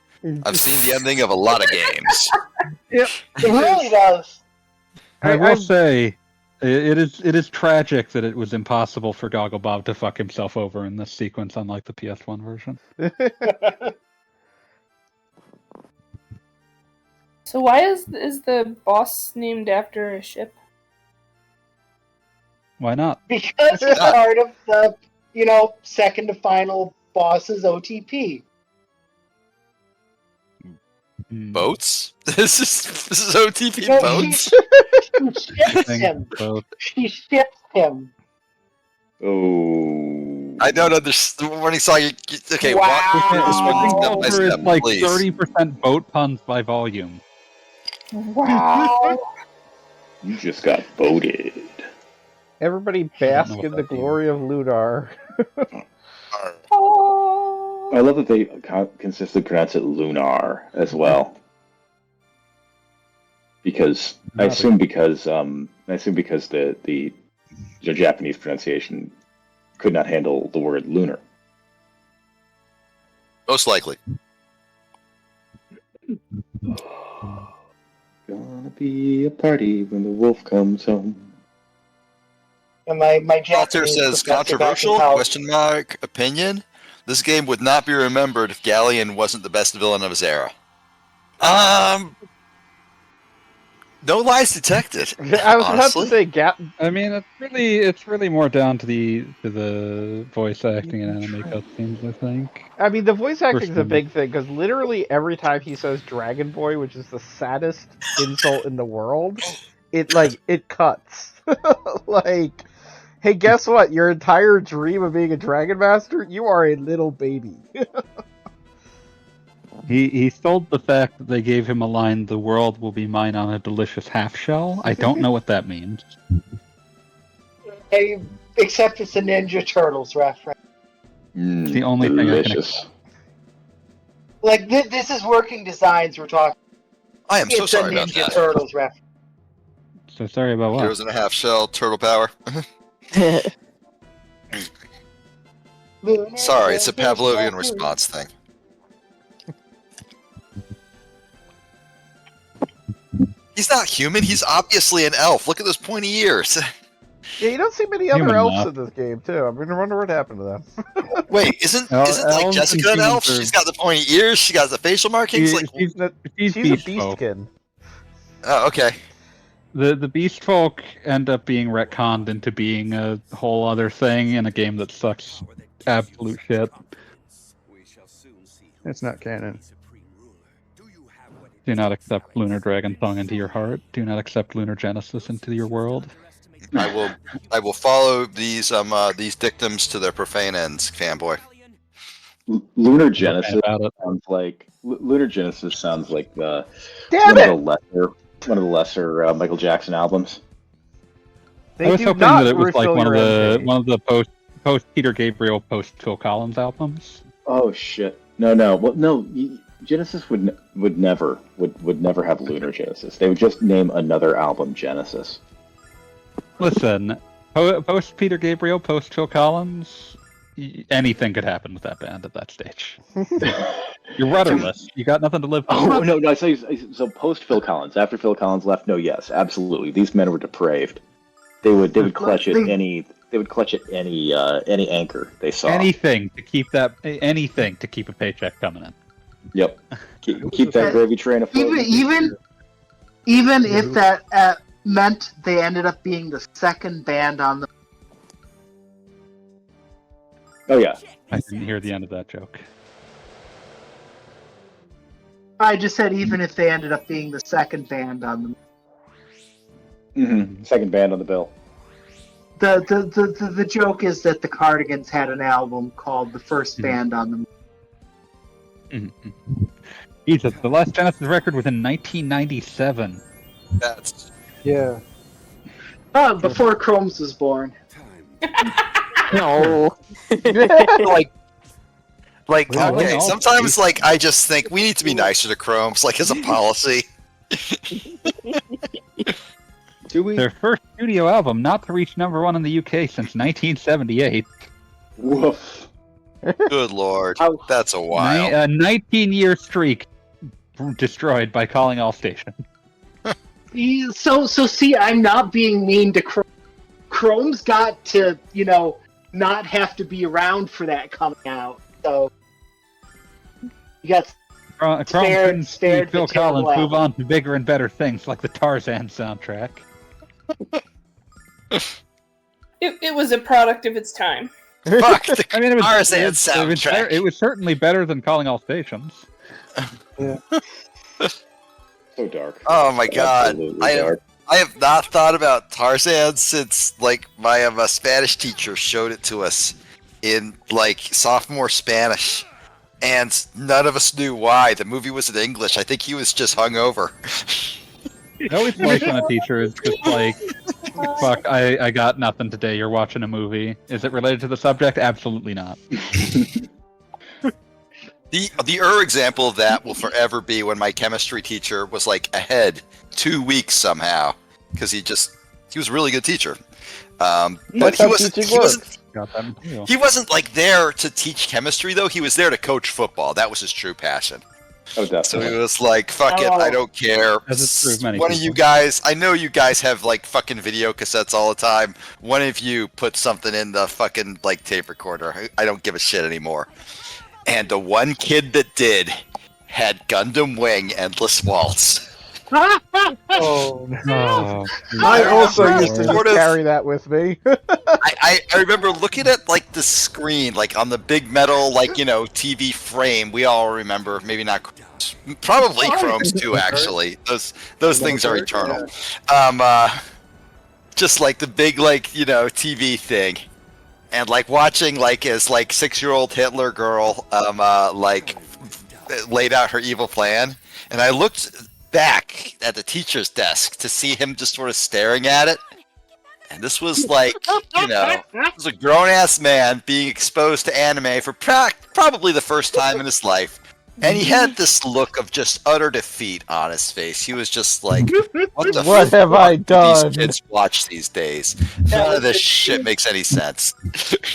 I've seen the ending of a lot of games. It really does. I will I'm- say, it is tragic that it was impossible for Gogglebob to fuck himself over in this sequence, unlike the PS1 version. So why is the boss named after a ship? Why not? Because it's part of the, second to final boss's OTP. Boats? This is OTP No, boats? She ships Thing him. both. She ships him. Oh. I don't understand. Warning song. Okay, Wow. walk me through this one step by There is step, like please. 30% boat puns by volume. Wow. You just got voted. Everybody know bask what in the that means. glory of Lunar. Oh. I love that they consistently pronounce it Lunar as well. Because I assume because the Japanese pronunciation could not handle the word lunar. Most likely. Gonna be a party when the wolf comes home. And my Walter Japanese says professor back in controversial? college- Question mark. Opinion. This game would not be remembered if Ghaleon wasn't the best villain of his era. No lies detected. I was about honestly. to say Gap. I mean, it's really more down to the voice acting and anime cutscenes, I think. I mean, the voice acting is a Personally. big thing because literally every time he says Dragon Boy, which is the saddest insult in the world, it cuts. Like, hey, guess what? Your entire dream of being a Dragon Master, you are a little baby. He sold the fact that they gave him a line, "The world will be mine on a delicious half shell." I don't know what that means. Hey, except it's a Ninja Turtles reference. It's the only thing I can. Delicious. Like, this is working designs we're talking. I am so It's sorry a about Ninja that. Turtles reference. So sorry about what? Heroes in a half shell, turtle power. Sorry, it's a Pavlovian response thing. He's not human. He's obviously an elf. Look at those pointy ears. Yeah, you don't see many other Human elves enough. in this game, too. I'm gonna wonder what happened to them. Wait, isn't Elves like and Jessica an elf? humans are- She's got the pointy ears. She got the facial markings. Like, She's She's a beast beast folk. skin. oh, okay. The beast folk end up being retconned into being a whole other thing in a game that sucks absolute shit. It's not canon. Do not accept Lunar Dragon Song into your heart. Do not accept Lunar Genesis into your world. I will follow these dictums to their profane ends, fanboy. Lunar Genesis About it. sounds like Lunar Genesis sounds like Damn one it! of the lesser Michael Jackson albums. They I was do hoping not that it was like refill one of your the MP. post Peter Gabriel, post Phil Collins albums. Oh shit! No. Well, no. Genesis would never have Lunar Genesis. They would just name another album Genesis. Listen, post Peter Gabriel, post Phil Collins, anything could happen with that band at that stage. You're rudderless. You got nothing to live for. Oh no! I say so. Post Phil Collins, after Phil Collins left. No, yes, absolutely. These men were depraved. They would clutch at any. They would clutch at any anchor they saw. Anything to keep a paycheck coming in. Yep. Keep that gravy train afloat. Even if that meant they ended up being the second band on the. Oh yeah. I didn't hear the end of that joke. I just said even if they ended up being the second band on the. Mm-hmm. Second band on the bill. The joke is that the Cardigans had an album called The First Band on the. Jesus, the last Genesis record was in 1997. That's Yeah. Oh, before Chromes was born. No. like Well, okay. no. Sometimes like I just think we need to be nicer to Chromes, like as a policy. Do we? Their first studio album not to reach #1 in the UK since 1978. Woof. Good lord, How- that's a while. A 19-year streak destroyed by calling all station. So see, I'm not being mean to Chrome. Chrome's got to, not have to be around for that coming out. So you got Chrome couldn't see spared Phil the terrible Collins move album. on to bigger and better things like the Tarzan soundtrack. It was a product of its time. Fuck the I mean, Tarzan soundtrack. it was certainly better than calling all stations. So dark. Oh my god, Absolutely dark. I have not thought about Tarzan since like my Spanish teacher showed it to us in like sophomore Spanish, and none of us knew why. The movie was in English. I think he was just hungover. It always makes when a teacher is just like, fuck, I got nothing today, you're watching a movie. Is it related to the subject? Absolutely not. The example of that will forever be when my chemistry teacher was like ahead 2 weeks somehow because he was a really good teacher. But he wasn't like there to teach chemistry though. He was there to coach football. That was his true passion. Oh, definitely. So he was like, "Fuck it, I don't care." As it's true of many One of people. you guys, I know you guys have like fucking video cassettes all the time. One of you put something in the fucking like tape recorder. I don't give a shit anymore. And the one kid that did had Gundam Wing Endless Waltz. Oh no! I also used to sort just of- carry that with me. I remember looking at like the screen, like on the big metal, like TV frame. We all remember, maybe not, probably Chromes too. Actually, those things are eternal. Just like the big TV thing, and like watching like as like 6-year-old Hitler girl laid out her evil plan, and I looked back at the teacher's desk to see him just sort of staring at it. And this was like, this was a grown-ass man being exposed to anime for probably the first time in his life. And he had this look of just utter defeat on his face. He was just like, what the What have I fuck do done? these kids watch these days? None of this shit makes any sense.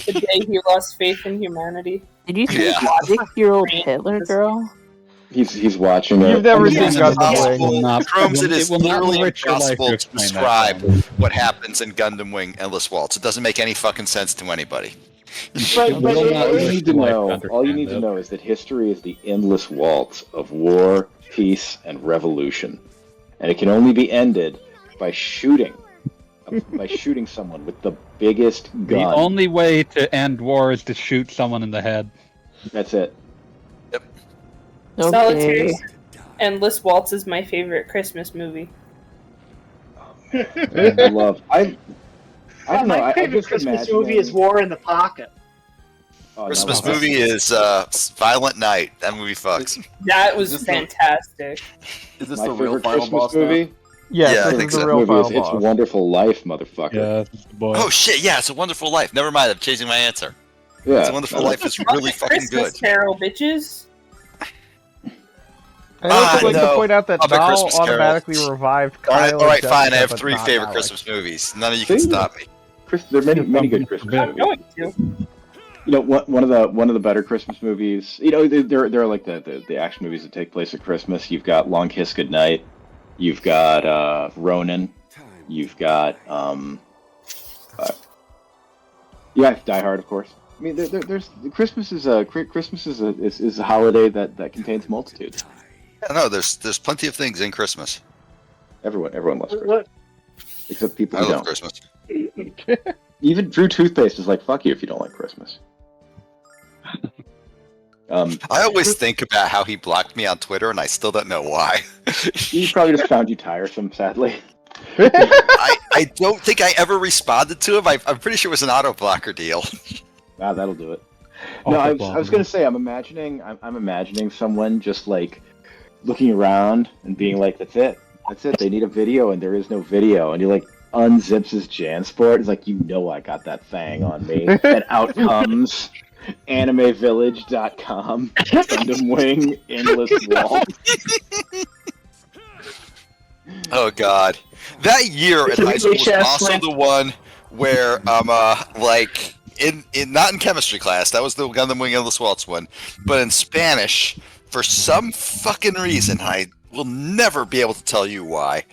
The day he lost faith in humanity. Did you see Yeah. 6-year-old Hitler girl? He's watching it. You've never seen It's Gundam impossible. Wing. Chromes, it is will not literally enrich your life impossible to to explain describe that. what happens in Gundam Wing Endless Waltz. It doesn't make any fucking sense to anybody. But will not all you enrich need to your life know, understand all you need to it. know is that history is the endless waltz of war, peace, and revolution, and it can only be ended by shooting someone with the biggest gun. The only way to end war is to shoot someone in the head. That's it. Solitary Endless Waltz is my favorite Christmas movie. I don't know. My I favorite just Christmas imagine movie is War in the Pocket. Oh, Christmas no, movie is Violent Night. That movie fucks. That was Is this fantastic. Is this My the real favorite final Christmas boss movie. Yes, Yeah, I this think is the so. real Movie final is It's boss. Wonderful Life, motherfucker. Yeah, this is the boy. Oh shit, yeah, It's a Wonderful Life. Never mind, I'm changing my answer. Yeah. It's a Wonderful Life is really fucking Christmas good. Carol, bitches. I'd also like to no. point out that Muppet Dahl Christmas Carol. automatically revived Kyle. Alright, and alright, fine. I Jessica, have but 3 not favorite Alex. Christmas movies. None of you can See? stop me. There are many good Christmas I'm movies. going to. You know, one of the better Christmas movies. You know, there are like the action movies that take place at Christmas. You've got Long Kiss Goodnight. You've got Ronin. You've got Die Hard, of course. I mean, there's Christmas is a holiday that contains multitudes. Yeah, no, there's plenty of things in Christmas. Everyone loves Christmas, except people I who love don't. Christmas. Even Drew Toothpaste is like, fuck you if you don't like Christmas. I always think about how he blocked me on Twitter, and I still don't know why. He probably just found you tiresome, sadly. I don't think I ever responded to him. I'm pretty sure it was an auto blocker deal. Ah, that'll do it. No, I was gonna say I'm imagining someone just like looking around and being like, that's it. They need a video, and there is no video, and he like unzips his JanSport. It's like, I got that thing on me, and out comes AnimeVillage.com, Gundam Wing, Endless Waltz. Oh God, that year in high school was also the one where like in not in chemistry class, that was the Gundam Wing Endless Waltz one, but in Spanish, for some fucking reason, I will never be able to tell you why,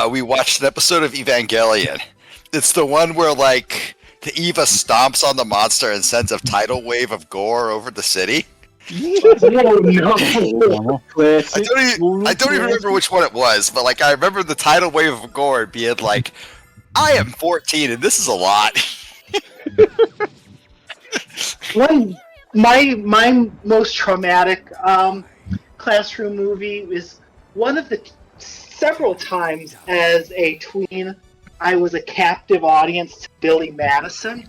we watched an episode of Evangelion. It's the one where like the Eva stomps on the monster and sends a tidal wave of gore over the city. Oh no! I don't even remember which one it was, but like I remember the tidal wave of gore being like, I am 14 and this is a lot. My most traumatic classroom movie is one of the several times as a tween I was a captive audience to Billy Madison,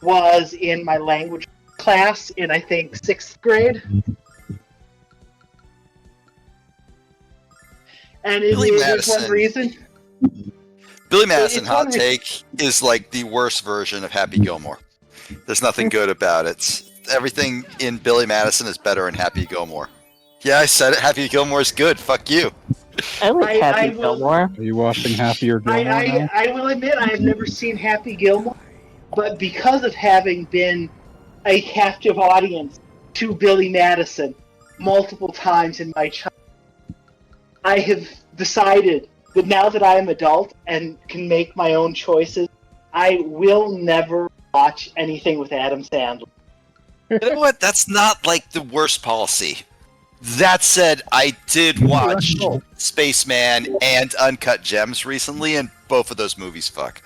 was in my language class in, I think, 6th grade. And it is one reason. Billy Madison, hot take, is like the worst version of Happy Gilmore. There's nothing good about it. Everything in Billy Madison is better in Happy Gilmore. Yeah, I said it. Happy Gilmore is good. Fuck you. I like Happy Gilmore. Are you watching Happier Gilmore now? I will admit I have never seen Happy Gilmore, but because of having been a captive audience to Billy Madison multiple times in my childhood, I have decided that now that I am adult and can make my own choices, I will never watch anything with Adam Sandler. You know what? That's not like the worst policy. That said, I did watch Spaceman and Uncut Gems recently, and both of those movies fuck.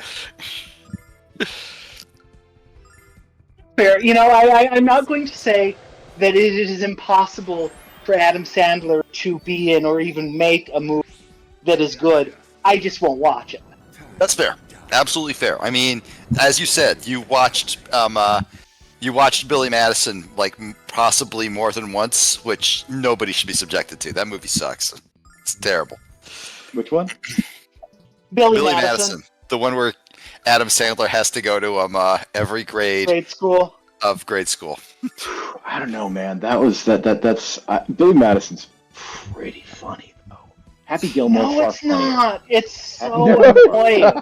Fair. I'm not going to say that it is impossible for Adam Sandler to be in or even make a movie that is good. I just won't watch it. That's fair. Absolutely fair. I mean, as you said, you watched Billy Madison like possibly more than once, which nobody should be subjected to. That movie sucks. It's terrible. Which one? Billy Madison. The one where Adam Sandler has to go to every grade school. Of grade school. I don't know, man. That's Billy Madison's pretty funny though. Happy Gilmore. No, it's not. It's so annoying.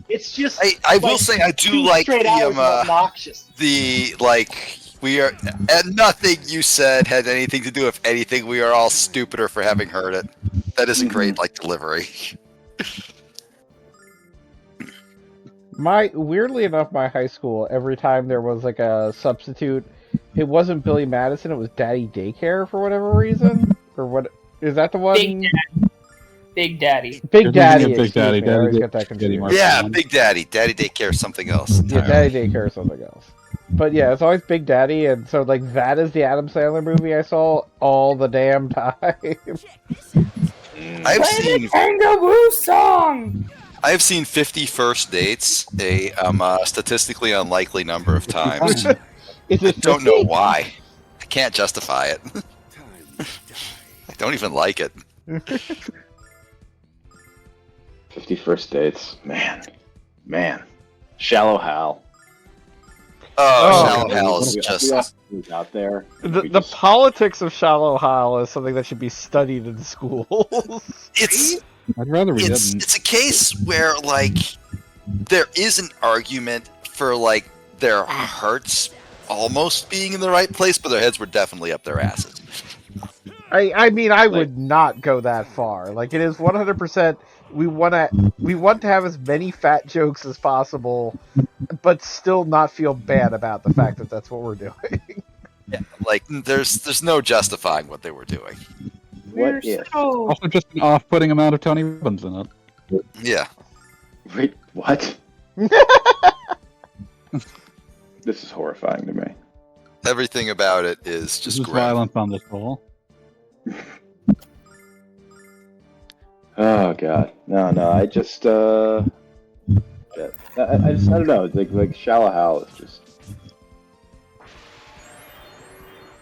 It's just. I will say I do like obnoxious. We are, and nothing you said had anything to do with anything. We are all stupider for having heard it. That is a great delivery. Weirdly enough, my high school, every time there was like a substitute, it wasn't Billy Madison, it was Daddy Daycare for whatever reason. Or what? Is that the one? Big Daddy. Big Daddy. Big Daddy. I always get that confused. Yeah, Big Daddy. Daddy Daycare is something else. Yeah, Daddy Daycare is something else. But yeah, it's always Big Daddy, and so like that is the Adam Sandler movie I saw all the damn time. I've seen Kangaroo song. I've seen 50 First Dates a statistically unlikely number of times. I don't know why. I can't justify it. I don't even like it. 50 First Dates. Man. Shallow Hal. Shallow Hal is just out there. The politics of Shallow Hal is something that should be studied in schools. I'd rather we didn't. It's a case where like there is an argument for like their hearts almost being in the right place, but their heads were definitely up their asses. I mean, I would not go that far. Like, it is 100%. We want to have as many fat jokes as possible, but still not feel bad about the fact that that's what we're doing. Yeah, like there's no justifying what they were doing. What if? Also, just an off-putting amount of Tony Robbins in it. Yeah. Wait, what? This is horrifying to me. Everything about it is just grim. Violence on the soul. Oh god, no! I just don't know. Like Shallow Hal is just.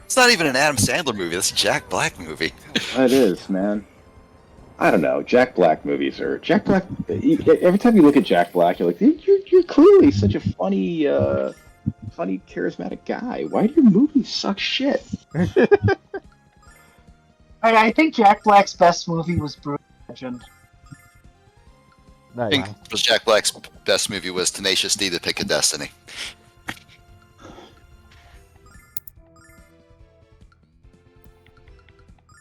It's not even an Adam Sandler movie. That's a Jack Black movie. It is, man. I don't know. Jack Black movies are Jack Black. Every time you look at Jack Black, you're like, you're clearly such a funny, charismatic guy. Why do your movies suck shit? I think Jack Black's best movie was Brutal Legend. I think Jack Black's best movie was Tenacious D: The Pick of Destiny.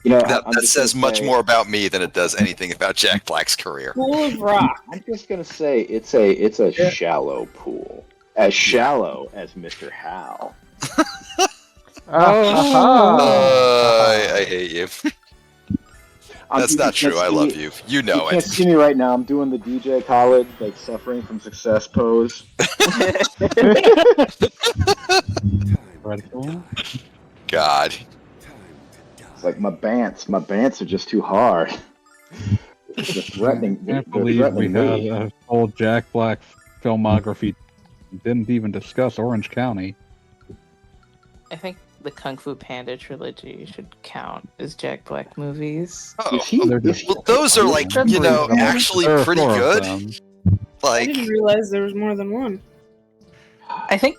That says much more about me than it does anything about Jack Black's career. Pool of rock. I'm just gonna say it's a shallow pool, as shallow as Mr. Hal. I hate you. That's not true. I love you. You know it. You can't see me right now. I'm doing the DJ Khaled, like suffering from success pose. God. It's like my bants are just too hard. They're threatening. I can't believe we had a whole Jack Black filmography. Didn't even discuss Orange County. I think the Kung Fu Panda trilogy should count as Jack Black movies. Well, those are like, actually pretty good. I didn't realize there was more than one. I think,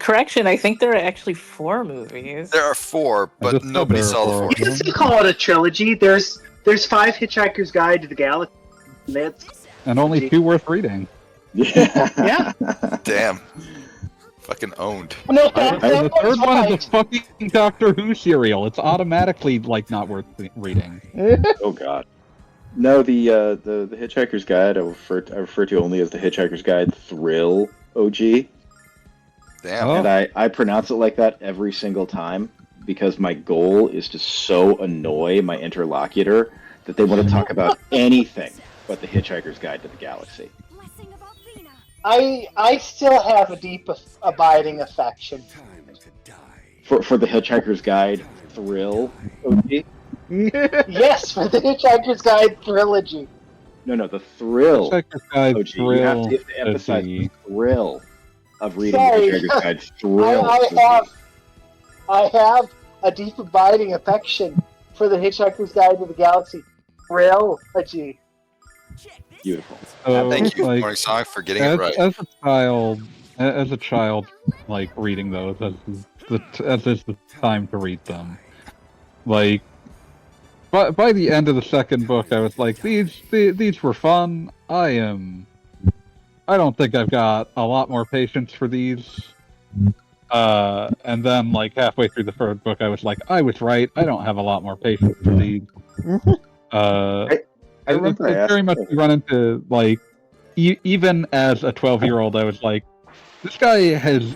correction, I think there are actually 4 movies. There are 4, but nobody saw the 4. You can still call it a trilogy. There's 5 Hitchhiker's Guide to the Galaxy. And only 2 worth reading. Yeah. Damn. Fucking owned. No, the third one is a fucking Doctor Who serial. It's automatically like not worth reading. Oh god. No, the Hitchhiker's Guide I refer to only as the Hitchhiker's Guide Thrill OG. Damn. And I pronounce it like that every single time because my goal is to so annoy my interlocutor that they want to talk about anything but the Hitchhiker's Guide to the Galaxy. I still have a deep abiding affection For the Hitchhiker's Guide thrill, OG? Yes, for the Hitchhiker's Guide trilogy. No, the thrill. Hitchhiker's Guide OG. thrill. You have to emphasize the thrill of reading Sorry. the Hitchhiker's Guide. Thrill. I have a deep abiding affection for the Hitchhiker's Guide to the Galaxy trilogy. Beautiful. Thank you, like, Morning Song, for getting it right. As a child, like reading those, as is the time to read them. Like, by the end of the second book, I was like, these were fun. I don't think I've got a lot more patience for these. And then, like, halfway through the third book, I was like, I was right. I don't have a lot more patience for these. I remember it's very much run into, like, even as a 12-year-old, I was like, this guy is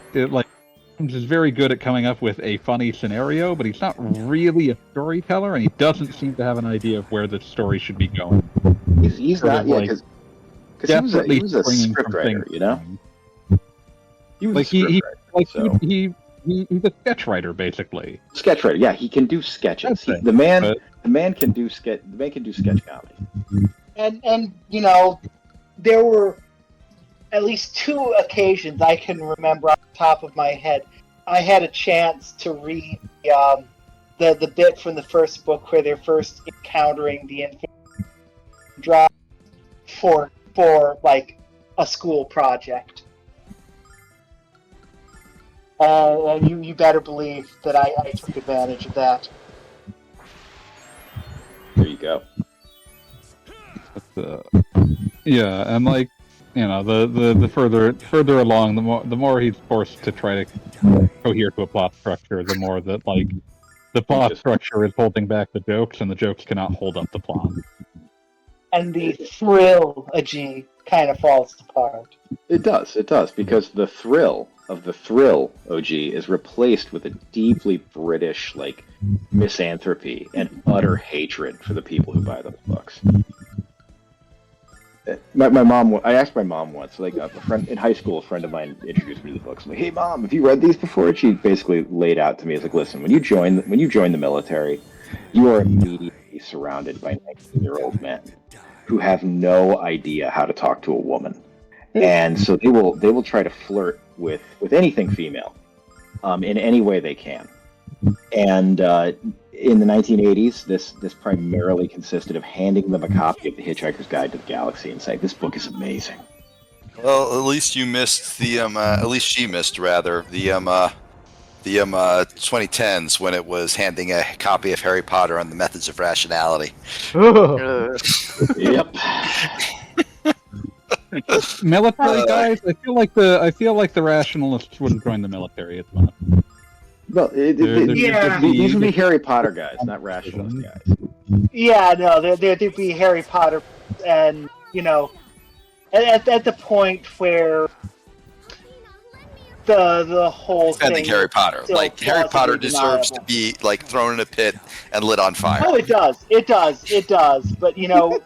very good at coming up with a funny scenario, but he's not really a storyteller, and he doesn't seem to have an idea of where the story should be going. He's not, yeah, because he was a scriptwriter, you know? He was like, he's a sketch writer, basically. Sketch writer, yeah, he can do sketches. The man can do sketch comedy. And you know, there were at least 2 occasions I can remember off the top of my head. I had a chance to read the bit from the first book where they're first encountering the infant drive for like a school project. And you better believe that I took advantage of that. There you go. Yeah, and like, you know, the further along, the more he's forced to try to cohere to a plot structure, the more that, like, the plot structure is holding back the jokes, and the jokes cannot hold up the plot. And the thrill-a-g kind of falls apart. It does, because the thrill of the thrill OG is replaced with a deeply British, like, misanthropy and utter hatred for the people who buy those books. My mom, I asked my mom once, like, a friend in high school, a friend of mine introduced me to the books. I'm like, hey mom, have you read these before? And she basically laid out to me, as like, listen, when you join the military, you are immediately surrounded by 19-year-old men who have no idea how to talk to a woman. And so they will try to flirt with anything female, in any way they can. And in the 1980s, this primarily consisted of handing them a copy of The Hitchhiker's Guide to the Galaxy and saying, "This book is amazing." Well, at least you missed the at least she missed rather the 2010s when it was handing a copy of Harry Potter on the Methods of Rationality. Yep. Military guys, I feel like the rationalists wouldn't join the military as much. Well, these would be Harry Potter guys, not rationalist guys. Yeah, no, there'd be Harry Potter, and you know, at the point where the whole defending thing Harry Potter, like Harry Potter deserves deniable. to be like thrown in a pit and lit on fire. Oh, it does. But you know,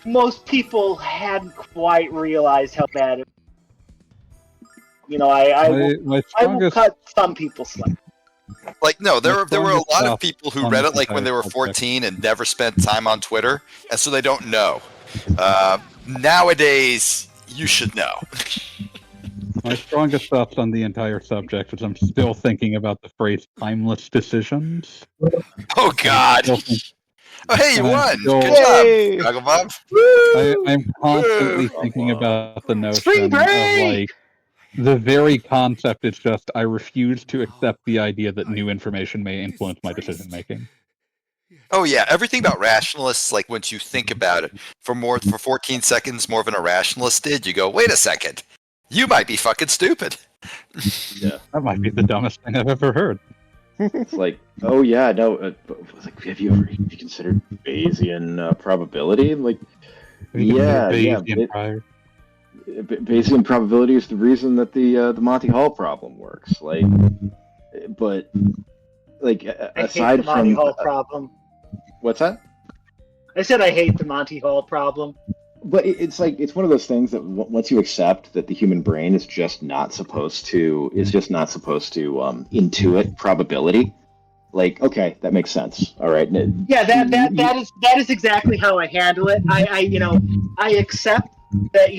most people hadn't quite realized how bad it. You know, I will cut some people slack. Like, no, there were a lot of people who read it like when they were 14 and never spent time on Twitter, and so they don't know. Nowadays, you should know. My strongest thoughts on the entire subject is I'm still thinking about the phrase "timeless decisions." Oh God! Oh, hey, you won! Good job, Dragon Bob. I'm constantly thinking about the notion of, like, the very concept is just I refuse to accept the idea that new information may influence my decision making. Oh yeah, everything about rationalists, like once you think about it for 14 seconds more than a rationalist did, you go, wait a second, you might be fucking stupid. Yeah, that might be the dumbest thing I've ever heard. It's like, oh yeah, no. Like, have you considered Bayesian probability? Like, Bayesian probability is the reason that the Monty Hall problem works. Like, but like I hate aside the Monty from Hall problem. what's that? I said I hate the Monty Hall problem. But it's like it's one of those things that once you accept that the human brain is just not supposed to intuit probability. Like, okay, that makes sense. All right. Yeah, that is exactly how I handle it. I accept that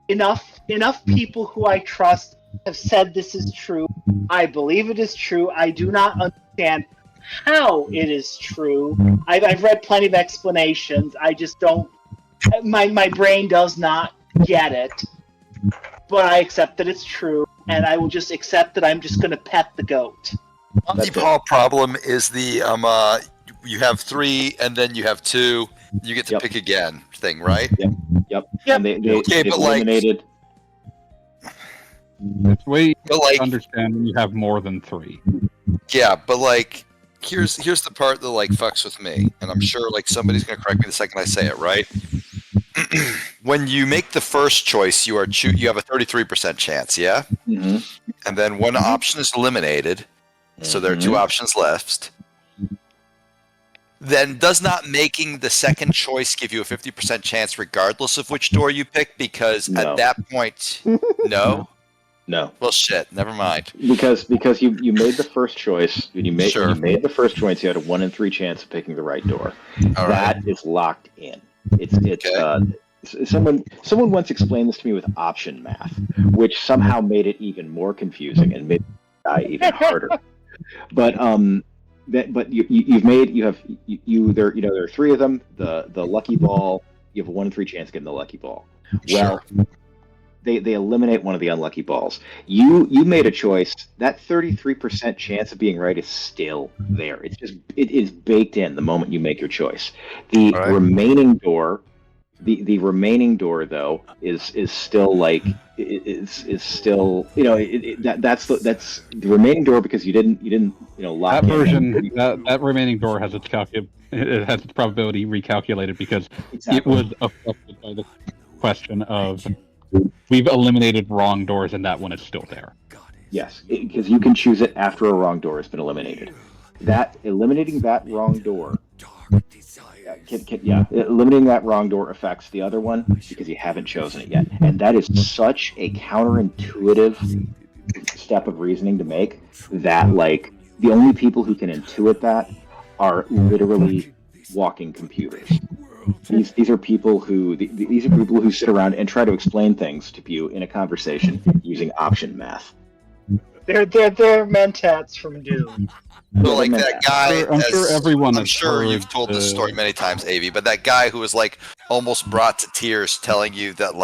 enough people who I trust have said this is true. I believe it is true. I do not understand how it is true. I've read plenty of explanations. I just don't. My brain does not get it. But I accept that it's true, and I will just accept that I'm just going to pet the goat. Monty Hall problem is the you have 3 and then you have 2. You get to pick again thing, right? Yep. And they okay, but eliminated. It's way but like understand when you have more than 3. Yeah, but like here's the part that like fucks with me, and I'm sure like somebody's gonna correct me the second I say it, right? When you make the first choice, you have a 33% chance, yeah? Mm-hmm. And then one option is eliminated, so there are 2 options left. Then does not making the second choice give you a 50% chance regardless of which door you pick? Because at that point, no? No. Well, shit, never mind. Because you made the first choice. When you made the first choice, you had a 1 in 3 chance of picking the right door. That is locked in. Someone once explained this to me with option math, which somehow made it even more confusing and made it die even harder. But there are 3 of them. The lucky ball, you have a 1 in 3 chance of getting the lucky ball. Well, they eliminate one of the unlucky balls. You made a choice. That 33% chance of being right is still there. It is baked in the moment you make your choice. The remaining door. The remaining door though is still like is still that's the remaining door because you didn't lock that version that remaining door has its probability recalculated because it was affected by the question of we've eliminated wrong doors and that one is still there. Yes, because you can choose it after a wrong door has been eliminated. That eliminating that wrong door. Eliminating that wrong door affects the other one because you haven't chosen it yet. And that is such a counterintuitive step of reasoning to make that, like, the only people who can intuit that are literally walking computers. These are people who sit around and try to explain things to you in a conversation using option math. They're mentats from Doom. So like that guy, I'm sure you've told this story many times, Avi, but that guy who was like almost brought to tears telling you that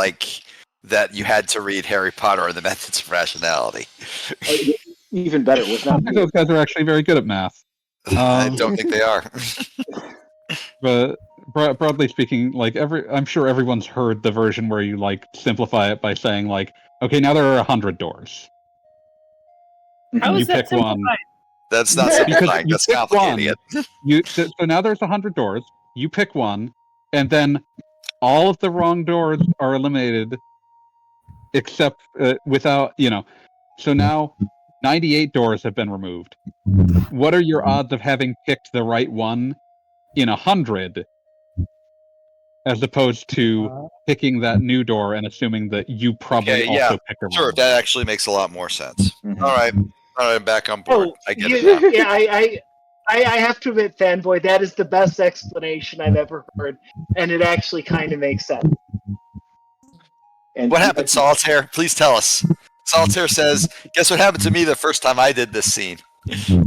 that you had to read Harry Potter and the Methods of Rationality. Even better, it was not me. Those guys are actually very good at math. I don't think they are. But broadly speaking, I'm sure everyone's heard the version where you simplify it by saying okay, now there are 100 doors. How is that pick one. That's not simplifying. That's complicating it. So now there's 100 doors. You pick one, and then all of the wrong doors are eliminated, except without So now 98 doors have been removed. What are your odds of having picked the right one in 100, as opposed to picking that new door and assuming that you probably also picked the wrong one? That actually makes a lot more sense. Mm-hmm. All right, back on board. I get it now. Yeah, I have to admit, fanboy, that is the best explanation I've ever heard, and it actually kind of makes sense. And what happened, Solitaire? Please tell us. Solitaire says, "Guess what happened to me the first time I did this scene."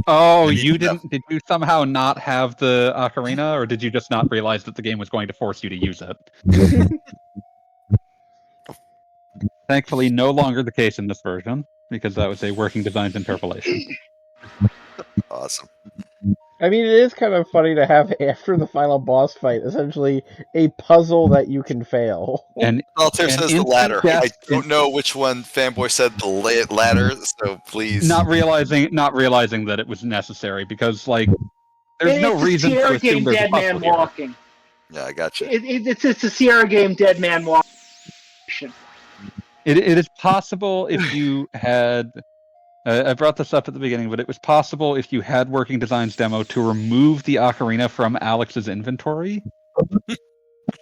Oh, you didn't? Did you somehow not have the ocarina, or did you just not realize that the game was going to force you to use it? Thankfully, no longer the case in this version, because that was a working designs interpolation. Awesome. I mean, it is kind of funny to have, after the final boss fight, essentially a puzzle that you can fail. And Solitaire says the ladder. I don't know which one fanboy said the ladder, so please. Not realizing that it was necessary, because there's no reason to assume there's a puzzle here. Walking. Yeah, I gotcha. It's a Sierra game, Dead Man Walking. It is possible if you had I brought this up at the beginning, but it was possible if you had Working Designs demo to remove the ocarina from Alex's inventory,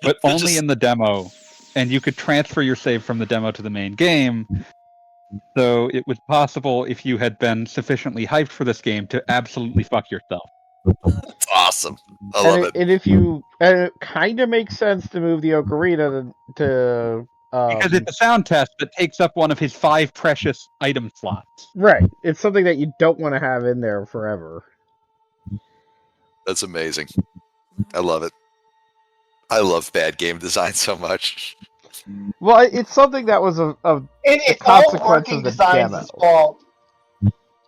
but only in the demo, and you could transfer your save from the demo to the main game. So it was possible if you had been sufficiently hyped for this game to absolutely fuck yourself. It's awesome. I love it. And if you, and it kind of makes sense to move the ocarina to Because it's a sound test that takes up one of his 5 precious item slots. Right. It's something that you don't want to have in there forever. That's amazing. I love it. I love bad game design so much. Well, it's something that was a It's all consequence Working of the Designs' demo. fault.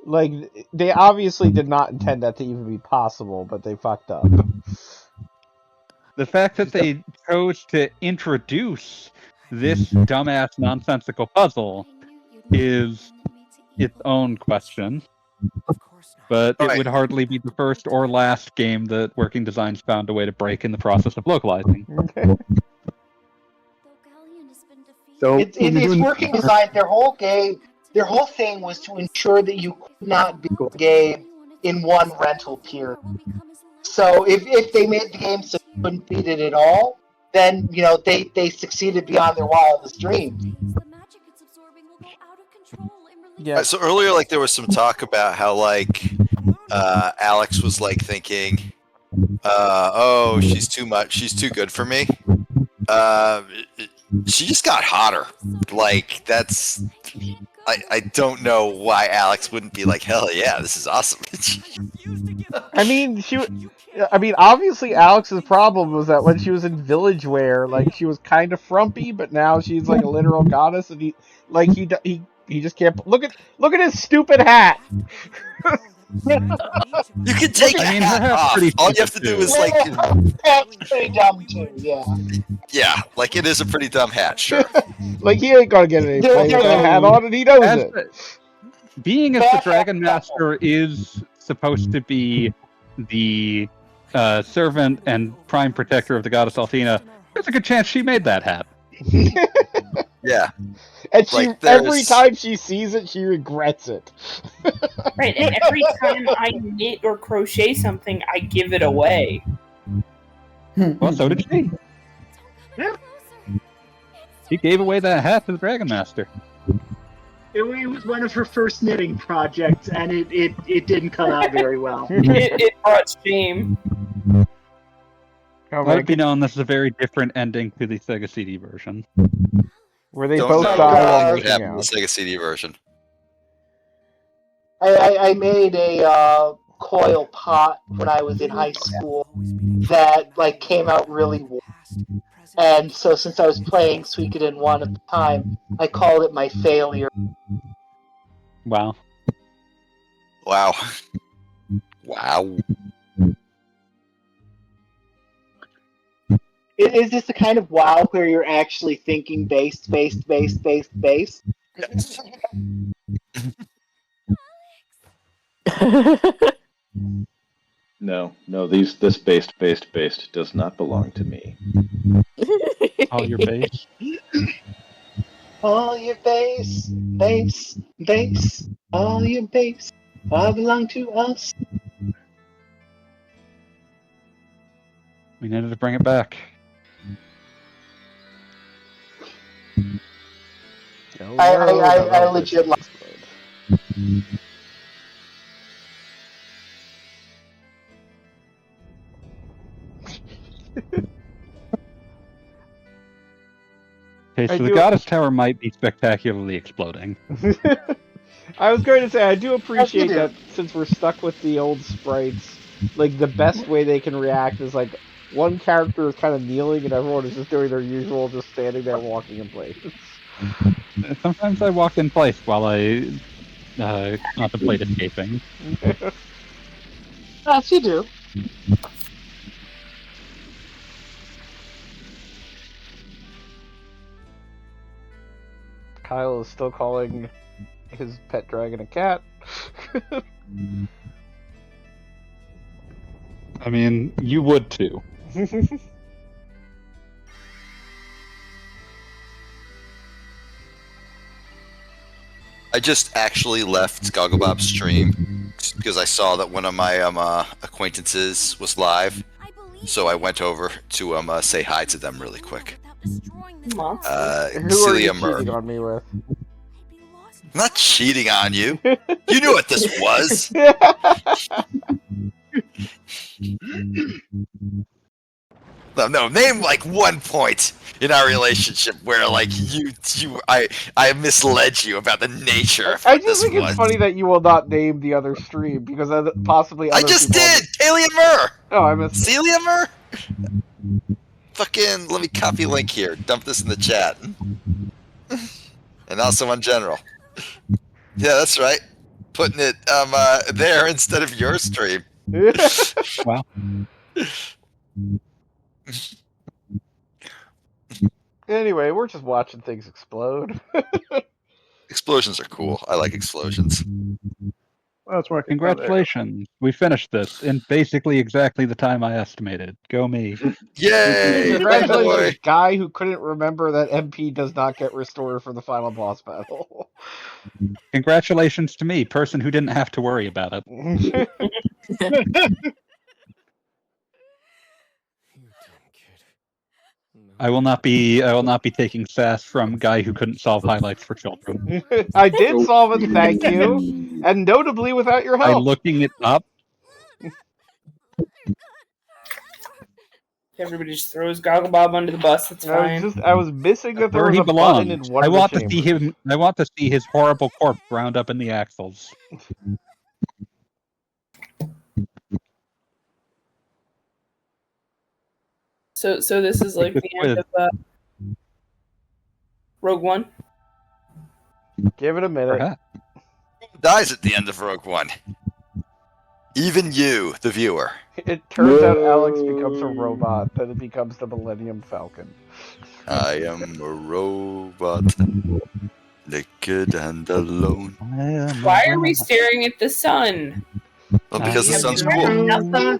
Like, they obviously did not intend that to even be possible, but they fucked up. The fact that they chose to introduce this dumbass nonsensical puzzle is its own question. But it would hardly be the first or last game that Working Designs found a way to break in the process of localizing. So It's Working Design. Their whole thing was to ensure that you could not beat the game in one rental period. So if they made the game so you couldn't beat it at all, then they succeeded beyond their wildest dreams. Yeah. So earlier, like there was some talk about how like Alex was like thinking, "Oh, she's too much. She's too good for me." She just got hotter. Like that's. I don't know why Alex wouldn't be like, hell yeah, this is awesome. I mean, obviously Alex's problem was that when she was in Village Wear, like she was kind of frumpy, but now she's like a literal goddess, and he just can't look at his stupid hat. You can take a hat off. All you have to do is like. That's pretty dumb too. Yeah. Yeah, like it is a pretty dumb hat, sure. Like he ain't gonna get any play with that hat on, and he knows it. Being as the Dragon Master is supposed to be the servant and prime protector of the goddess Althena, there's a good chance she made that hat. Yeah. And every time she sees it, she regrets it. Right, and every time I knit or crochet something, I give it away. Well, so did she. Yeah. She gave away that hat to the Dragon Master. It was one of her first knitting projects, and it didn't come out very well. It brought shame. Let it be known this is a very different ending to the Sega CD version. Where they Don't both know die what happened in the Sega CD version. I made a coil pot when I was in high school that like came out really warm. And so since I was playing Suikoden 1 at the time, I called it my failure. Wow. Wow. Wow. Is this the kind of WoW where you're actually thinking base? No, this based does not belong to me. All your base. All your base, all your base, all belong to us. We needed to bring it back. I legit like Okay, so the Goddess Tower might be spectacularly exploding. I was going to say, I do appreciate that since we're stuck with the old sprites, like the best way they can react is like one character is kind of kneeling and everyone is just doing their usual, just standing there walking in place. Sometimes I walk in place while I contemplate escaping. Yes, you do. Kyle is still calling his pet dragon a cat. I mean, you would too. I I just actually left Gogglebob's stream because I saw that one of my acquaintances was live, so I went over to say hi to them really quick. Who are Celia you Murr. cheating on me with? I'm not cheating on you. You knew what this was. No, name like one point in our relationship where like I misled you about the nature of I what just this think was. it's funny that you will not name the other stream because possibly I other just people did! Celia Murr! Oh, I missed it. Celia Murr? Fucking, let me copy link here. Dump this in the chat. And also on general. Yeah, that's right. Putting it there instead of your stream. Wow. Anyway, we're just watching things explode. Explosions are cool. I like explosions. Well, it's working. Congratulations. We finished this in basically exactly the time I estimated. Go me. Yay! Congratulations, guy who couldn't remember that MP does not get restored for the final boss battle. Congratulations to me, person who didn't have to worry about it. I will not be taking sass from guy who couldn't solve highlights for children. I did solve it, thank you, and notably without your By help. looking it up. Everybody just throws Gogglebob under the bus. That's fine. I was missing that there Where was he a button in belongs. one I of the want to chambers. see him. I want to see his horrible corpse ground up in the axles. So this is like the end of Rogue One. Give it a minute. Who dies at the end of Rogue One? Even you, the viewer. It turns out Alex becomes a robot, then it becomes the Millennium Falcon. I am a robot, naked and alone. Why are we staring at the sun? Well, because the sun's He is cool.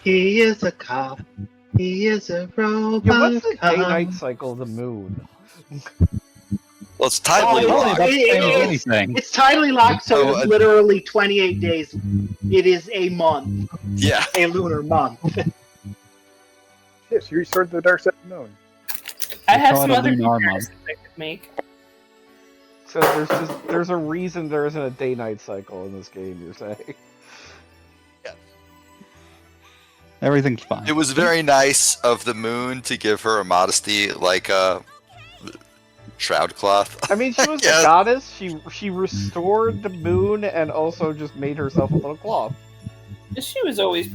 He is a cop. He is a robot. Yeah, what's the cop. day-night cycle of the moon? Well, it's tidally locked. Oh, It's tidally locked, so So, it's literally 28 days. It is a month. Yeah. A lunar month. Yes, you restarted the dark side of the moon. I have call some it a other lunar comparisons I could make. So there's a reason there isn't a day-night cycle in this game, you're saying? Everything's fine. It was very nice of the moon to give her a modesty like a shroud cloth. I mean, she was Yeah. a goddess. She restored the moon and also just made herself a little cloth. She was always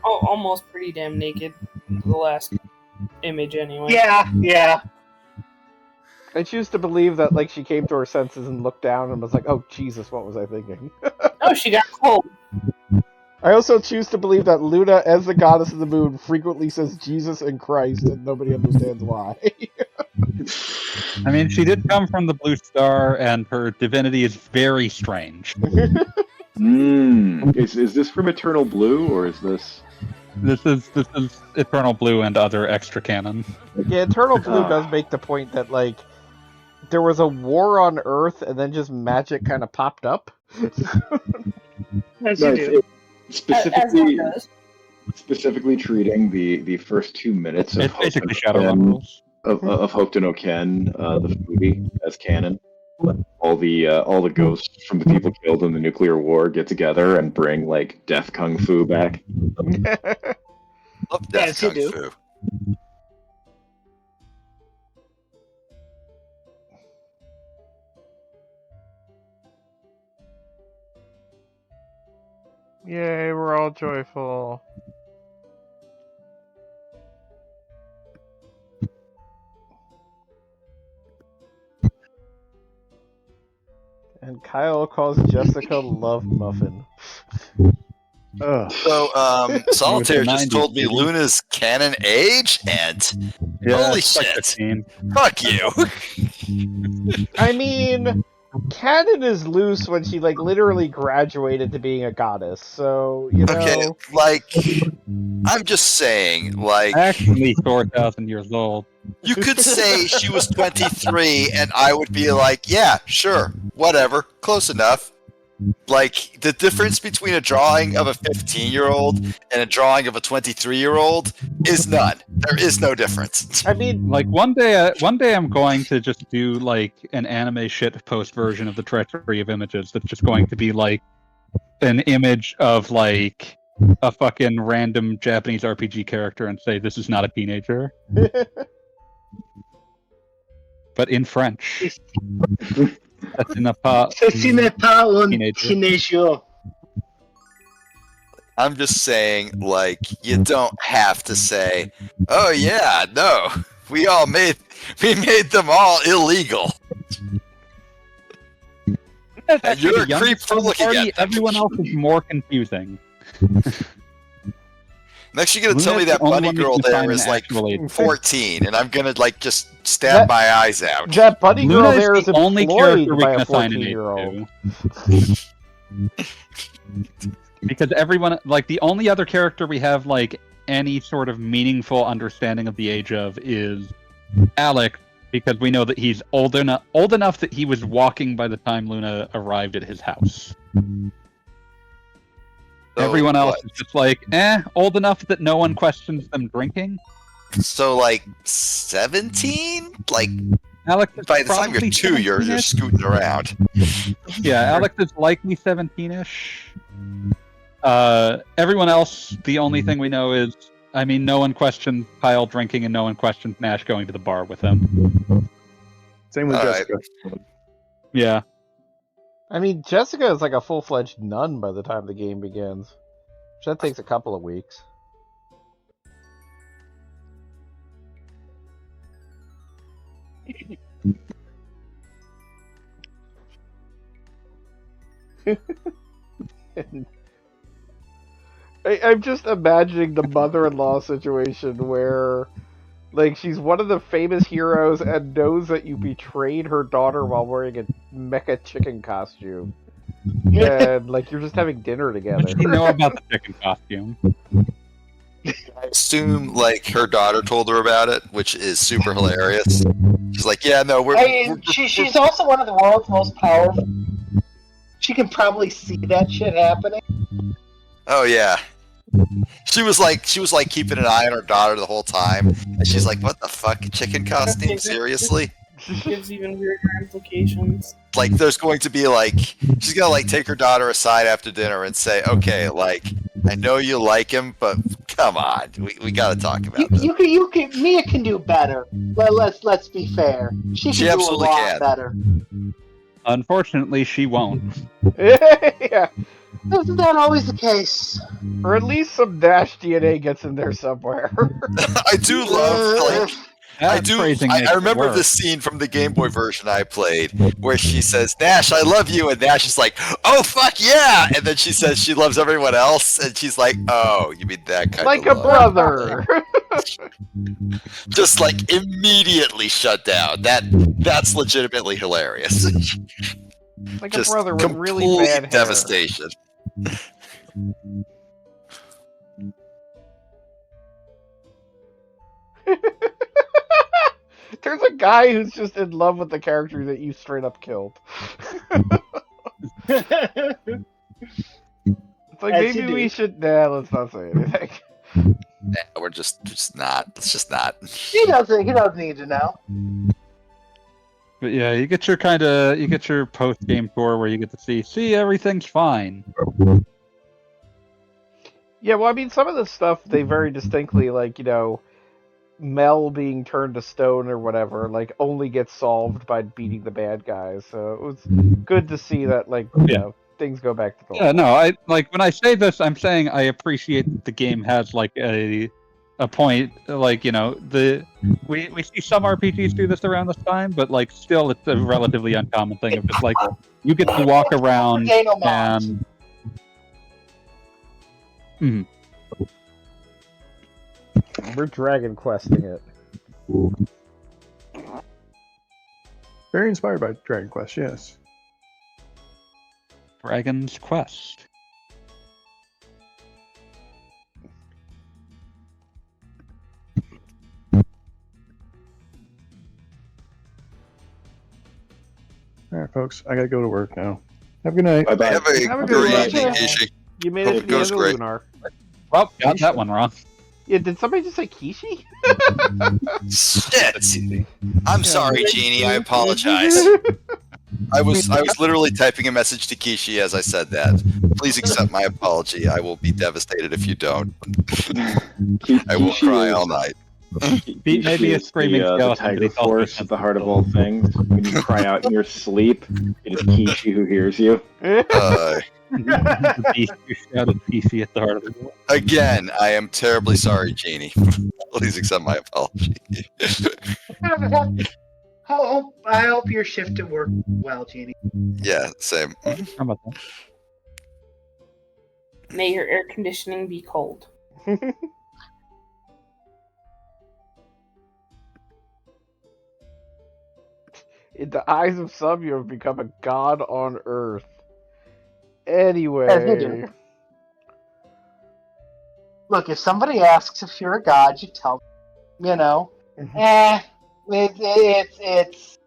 almost pretty damn naked. The last image, anyway. Yeah. I choose to believe that like she came to her senses and looked down and was like, "Oh Jesus, what was I thinking?" Oh, she got cold. I also choose to believe that Luna, as the goddess of the moon, frequently says Jesus and Christ, and nobody understands why. I mean, she did come from the blue star, and her divinity is very strange. Is this from Eternal Blue, or is this? This is Eternal Blue and other extra canon. Yeah, Eternal Blue does make the point that like there was a war on Earth, and then just magic kind of popped up. As you do. Specifically treating the first 2 minutes of It's basically Shadowrun rules. of Hokuto no Ken, the movie, as canon. All the ghosts from the people killed in the nuclear war get together and bring like death kung fu back. Love death Yes, you kung do. fu. Yay, we're all joyful. And Kyle calls Jessica Love Muffin. So, Solitaire just 90s, told me baby. Luna's canon age, and Yeah, holy it's like shit. 15. Fuck you. I mean, canon is loose when she like literally graduated to being a goddess. So you know. Okay, like, I'm just saying, like, Actually, 4,000 years old. You could say she was 23, and I would be like, yeah, sure, whatever, close enough. Like, the difference between a drawing of a 15-year-old and a drawing of a 23-year-old is none. There is no difference. I mean, Like one day I'm going to just do like an anime shit post version of the Treachery of Images that's just going to be like an image of like a fucking random Japanese RPG character and say this is not a teenager. But in French. Ce n'est pas un teenager. teenager. I'm just saying, like, you don't have to say, oh yeah, no, we made them all illegal. And you're a creep for looking at them. Everyone else is more confusing. Next, you're gonna tell me that bunny girl there is like 14, and I'm gonna like just stab my eyes out. That bunny girl Luna there is is the only employed character we by can a assign an age 14-year-old. to. Because everyone, like the only other character we have like any sort of meaningful understanding of the age of is Alec, because we know that he's old enough that he was walking by the time Luna arrived at his house. So Everyone else what? is just like, old enough that no one questions them drinking. So like 17? Like Alex is by the time you're probably 2, you're 17-ish. scooting around. Yeah, Alex is likely 17-ish. Everyone else, the only thing we know is, I mean, no one questions Kyle drinking and no one questions Nash going to the bar with him. Same with All Jessica. Yeah. I mean, Jessica is like a full-fledged nun by the time the game begins. Which that takes a couple of weeks. I'm just imagining the mother-in-law situation where, like, she's one of the famous heroes and knows that you betrayed her daughter while wearing a mecha chicken costume. And, like, you're just having dinner together. What do you know about the chicken costume? I assume like her daughter told her about it, which is super hilarious. She's like, yeah, no, She's also one of the world's most powerful. She can probably see that shit happening. oh yeah. She was like keeping an eye on her daughter the whole time, and she's like, "What the fuck, chicken costume? Seriously?" Gives even weirder implications. Like, there's going to be like, she's gonna like take her daughter aside after dinner and say, "Okay, like, I know you like him, but come on, we gotta talk about this." Mia can do better. Let's be fair. She can do a absolutely lot can. better. Unfortunately, she won't. Yeah. Isn't that always the case? Or at least some Dash DNA gets in there somewhere. I do love like. I remember this. this scene from the Game Boy version I played where she says, "Nash, I love you," and Nash is like, "Oh fuck yeah!" And then she says she loves everyone else, and she's like, "Oh, you mean that kind like of a love?" brother. Just like immediately shut down. That's legitimately hilarious. Like Just a brother with really complete bad hair. devastation. There's a guy who's just in love with the character that you straight up killed. It's like, As you maybe do. we should... Nah, let's not say anything. Nah, we're just not. Let's just not. He doesn't need to know. But yeah, you get your post game tour where you get to see everything's fine. Yeah, well, I mean, some of the stuff, they very distinctly, like, you know, Mel being turned to stone or whatever, like, only gets solved by beating the bad guys. So it was good to see that, like, you know, things go back to normal. Yeah, no, I like when I say this, I'm saying I appreciate that the game has like a point, like, you know, we see some RPGs do this around this time, but like still it's a relatively uncommon thing of just like you get to walk around and We're Dragon Questing it. Very inspired by Dragon Quest, yes. Dragon's Quest. All right, folks. I gotta go to work now. Have a good night. Bye-bye. Have a Have a great good evening, one. Kishi. You made Hope it it to the goes end of great. Lunar. Well, got that one wrong. Yeah, did somebody just say Kishi? Shit! I'm sorry, Jeannie. I apologize. I was literally typing a message to Kishi as I said that. Please accept my apology. I will be devastated if you don't. I will cry all night. Maybe a screaming the skeleton, but tiger he's also force at the heart of all things. When you cry out in your sleep, it is Kishi who hears you. The beast who shouted PC at the heart of the world. Again, I am terribly sorry, Jeannie. Please accept my apology. I hope your shift at work well, Jeannie. Yeah, same. How about that? May your air conditioning be cold. In the eyes of some, you have become a god on Earth. Anyway. Look, if somebody asks if you're a god, you tell them, it's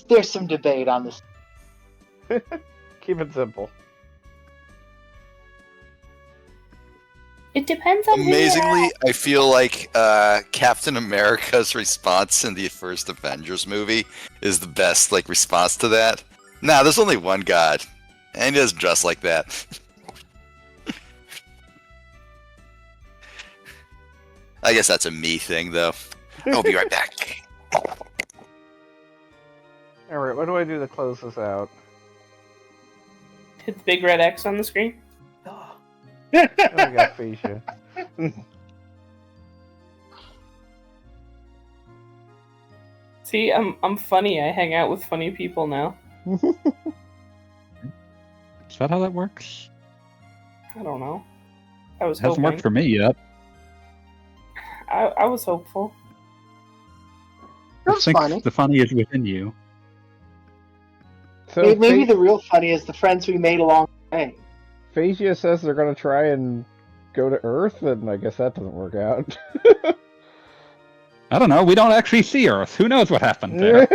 there's some debate on this. Keep it simple. It depends on Amazingly, I feel like Captain America's response in the first Avengers movie is the best response to that. Nah, there's only one god, and he doesn't dress like that. I guess that's a me thing, though. I'll be right back. Alright, what do I do to close this out? Hit the big red X on the screen. Oh, we got Phasia. See, I'm funny. I hang out with funny people now. Is that how that works? I don't know. I was Hasn't hoping. worked for me yet. I was hopeful. I That's think funny. the funny is within you. So Maybe the real funny is the friends we made along the way. Phasia says they're going to try and go to Earth, and I guess that doesn't work out. I don't know. We don't actually see Earth. Who knows what happened there?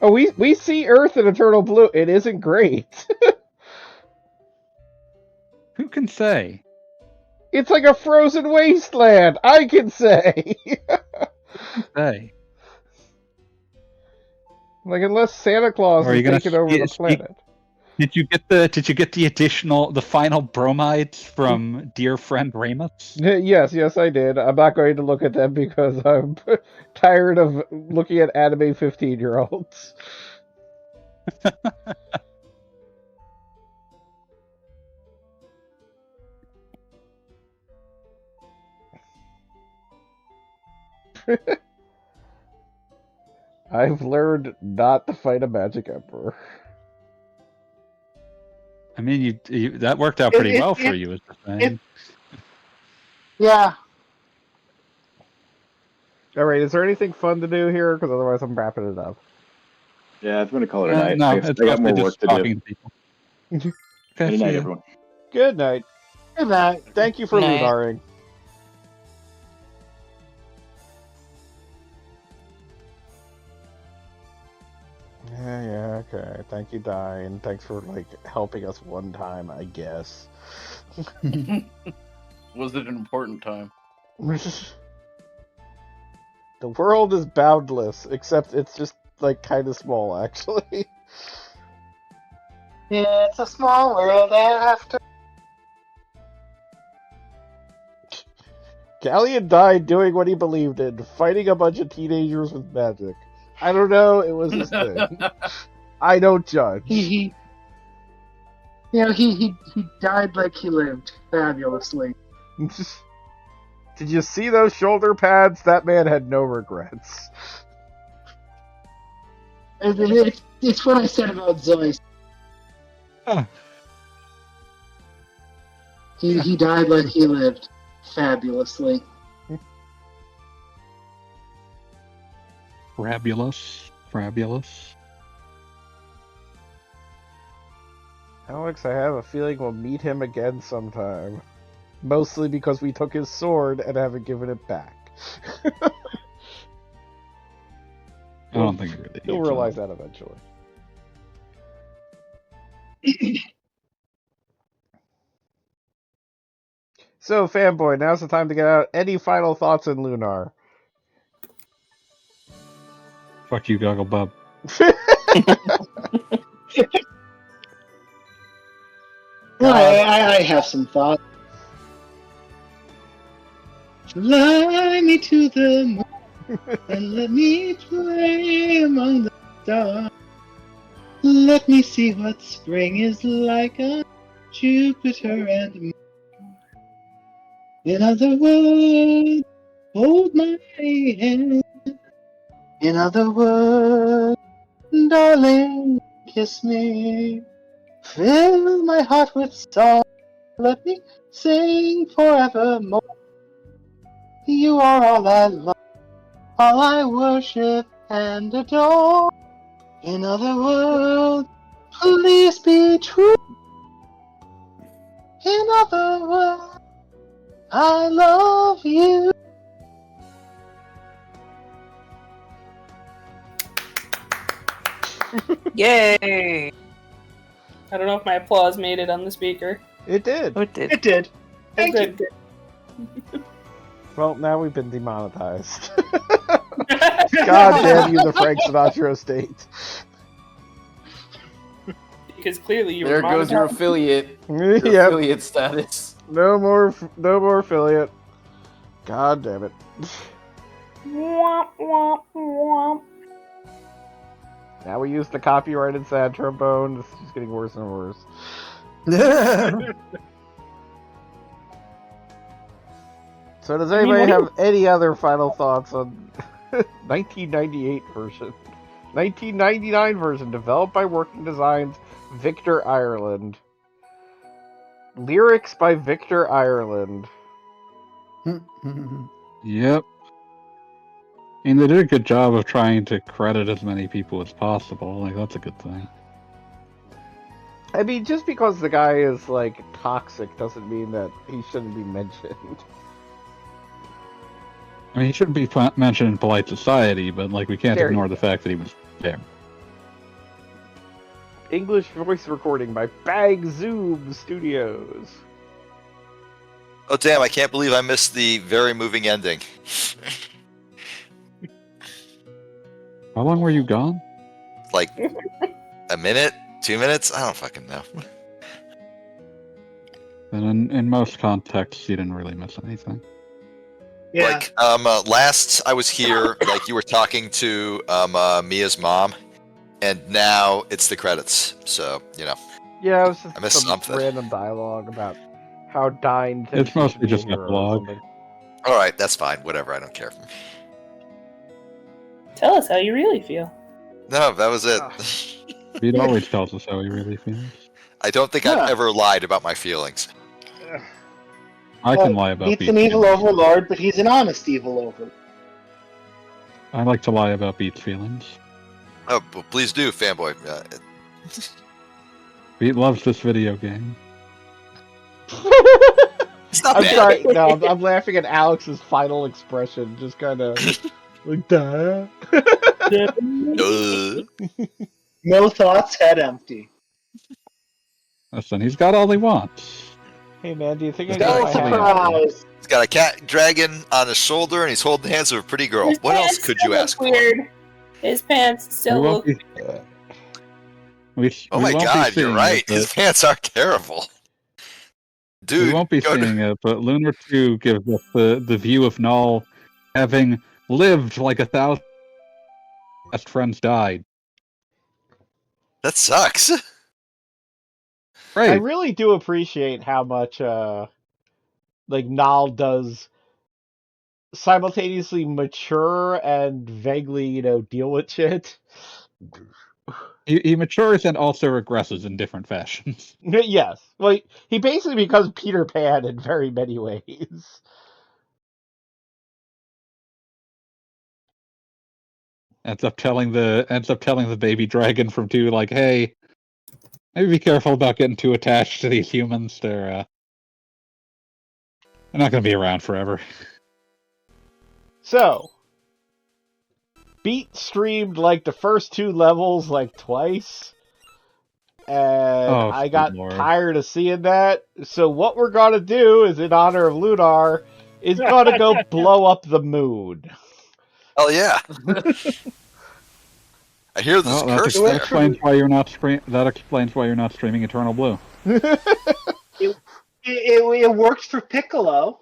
Oh, we see Earth in Eternal Blue. It isn't great. Who can say? It's like a frozen wasteland. I can say. Say. Like, unless Santa Claus Or are has you gonna taken over the planet. Did you get the final bromides from dear friend Ramus? Yes, I did. I'm not going to look at them because I'm tired of looking at anime 15-year-olds. I've learned not to fight a Magic Emperor. I mean, you that worked out pretty well for you, is the thing. Yeah. Alright, is there anything fun to do here? Because otherwise I'm wrapping it up. Yeah, I'm going to call it a night. No, I it's got more mostly work just to talking do. to people. Good Okay, see night, ya. everyone. Good night. Good night. Thank you for Night. lunaring. Yeah, okay. Thank you, Di, and thanks for helping us one time, I guess. Was it an important time? The world is boundless, except it's just kind of small, actually. It's a small world after. Ghaleon died doing what he believed in, fighting a bunch of teenagers with magic. I don't know, it was his thing. I don't judge. He died like he lived fabulously. Did you see those shoulder pads? That man had no regrets. It's what I said about Zoe. Huh. He died like he lived fabulously. Fabulous. Alex, I have a feeling we'll meet him again sometime. Mostly because we took his sword and haven't given it back. I don't think it really He'll needs realize that. that eventually. So, fanboy, now's the time to get out any final thoughts in Lunar. Fuck you, Gogglebub. I have some thoughts. Fly me to the moon and let me play among the stars. Let me see what spring is like on Jupiter and Mars. In other words, hold my hand. In other words, darling, kiss me. Fill my heart with song. Let me sing forevermore. You are all I love, all I worship and adore. In other words, please be true. In other words, I love you. Yay! I don't know if my applause made it on the speaker. It did. Oh, it did. It did. Oh, Thank good. Well, now we've been demonetized. God damn you, the Frank Sinatra estate. Because clearly you There were goes your monetized. affiliate. Your Yep. affiliate status. No more affiliate. God damn it. Womp, womp, womp. Now we use the copyrighted sad trombone. This is just getting worse and worse. So does anybody what do have any other final thoughts on 1998 version? 1999 version, developed by Working Designs, Victor Ireland. Lyrics by Victor Ireland. Yep. I mean, they did a good job of trying to credit as many people as possible. Like, that's a good thing. I mean, just because the guy is, like, toxic doesn't mean that he shouldn't be mentioned. I mean, he shouldn't be mentioned in polite society, but, like, we can't There you ignore the fact that he was there. English voice recording by Bag Zoom Studios. Oh damn! I can't believe I missed the very moving ending. How long were you gone? Like a minute, 2 minutes? I don't fucking know. And in most contexts, you didn't really miss anything. Yeah. Like last I was here, like you were talking to Mia's mom, and now it's the credits. So you know. Yeah, it was just I missed some something. random dialogue about how Dine thinks It's he should mostly be just a an hero or epilogue. something. All right, that's fine. Whatever. I don't care. Tell us how you really feel. No, that was it. He always tells us how he really feels. I don't think I've ever lied about my feelings. I can lie about He's Beats. an evil overlord, but he's an honest evil overlord. I like to lie about Beats' feelings. Oh, well, please do, fanboy. Beat loves this video game. It's not I'm bad. sorry. No, I'm laughing at Alex's final expression. Just kind of like, duh. No thoughts, head empty. Listen, he's got all he wants. Hey man, do you think I He's got got my hat? Surprise! He's got a cat dragon on his shoulder, and he's holding hands with a pretty girl. His What else pants could still you look ask for? weird. His pants still We look. won't be, Oh we my won't be god, seeing you're right. it, but- His pants are terrible. Dude, we won't be go to- seeing it, but Lunar 2 gives us the view of Null having lived like 1,000 best friends died. That sucks. Right. I really do appreciate how much like Nal does simultaneously mature and vaguely, deal with shit. He matures and also regresses in different fashions. Yes. Well, he basically becomes Peter Pan in very many ways. Ends up telling the baby dragon from 2, like, hey, maybe be careful about getting too attached to these humans. They're not going to be around forever. So, Beat streamed like the first 2 levels like twice. And I got tired of seeing that. So what we're gonna do is, in honor of Lunar, is gonna go blow up the moon. Oh yeah. I hear this curse that explains why you're not That explains why you're not streaming Eternal Blue. It worked for Piccolo.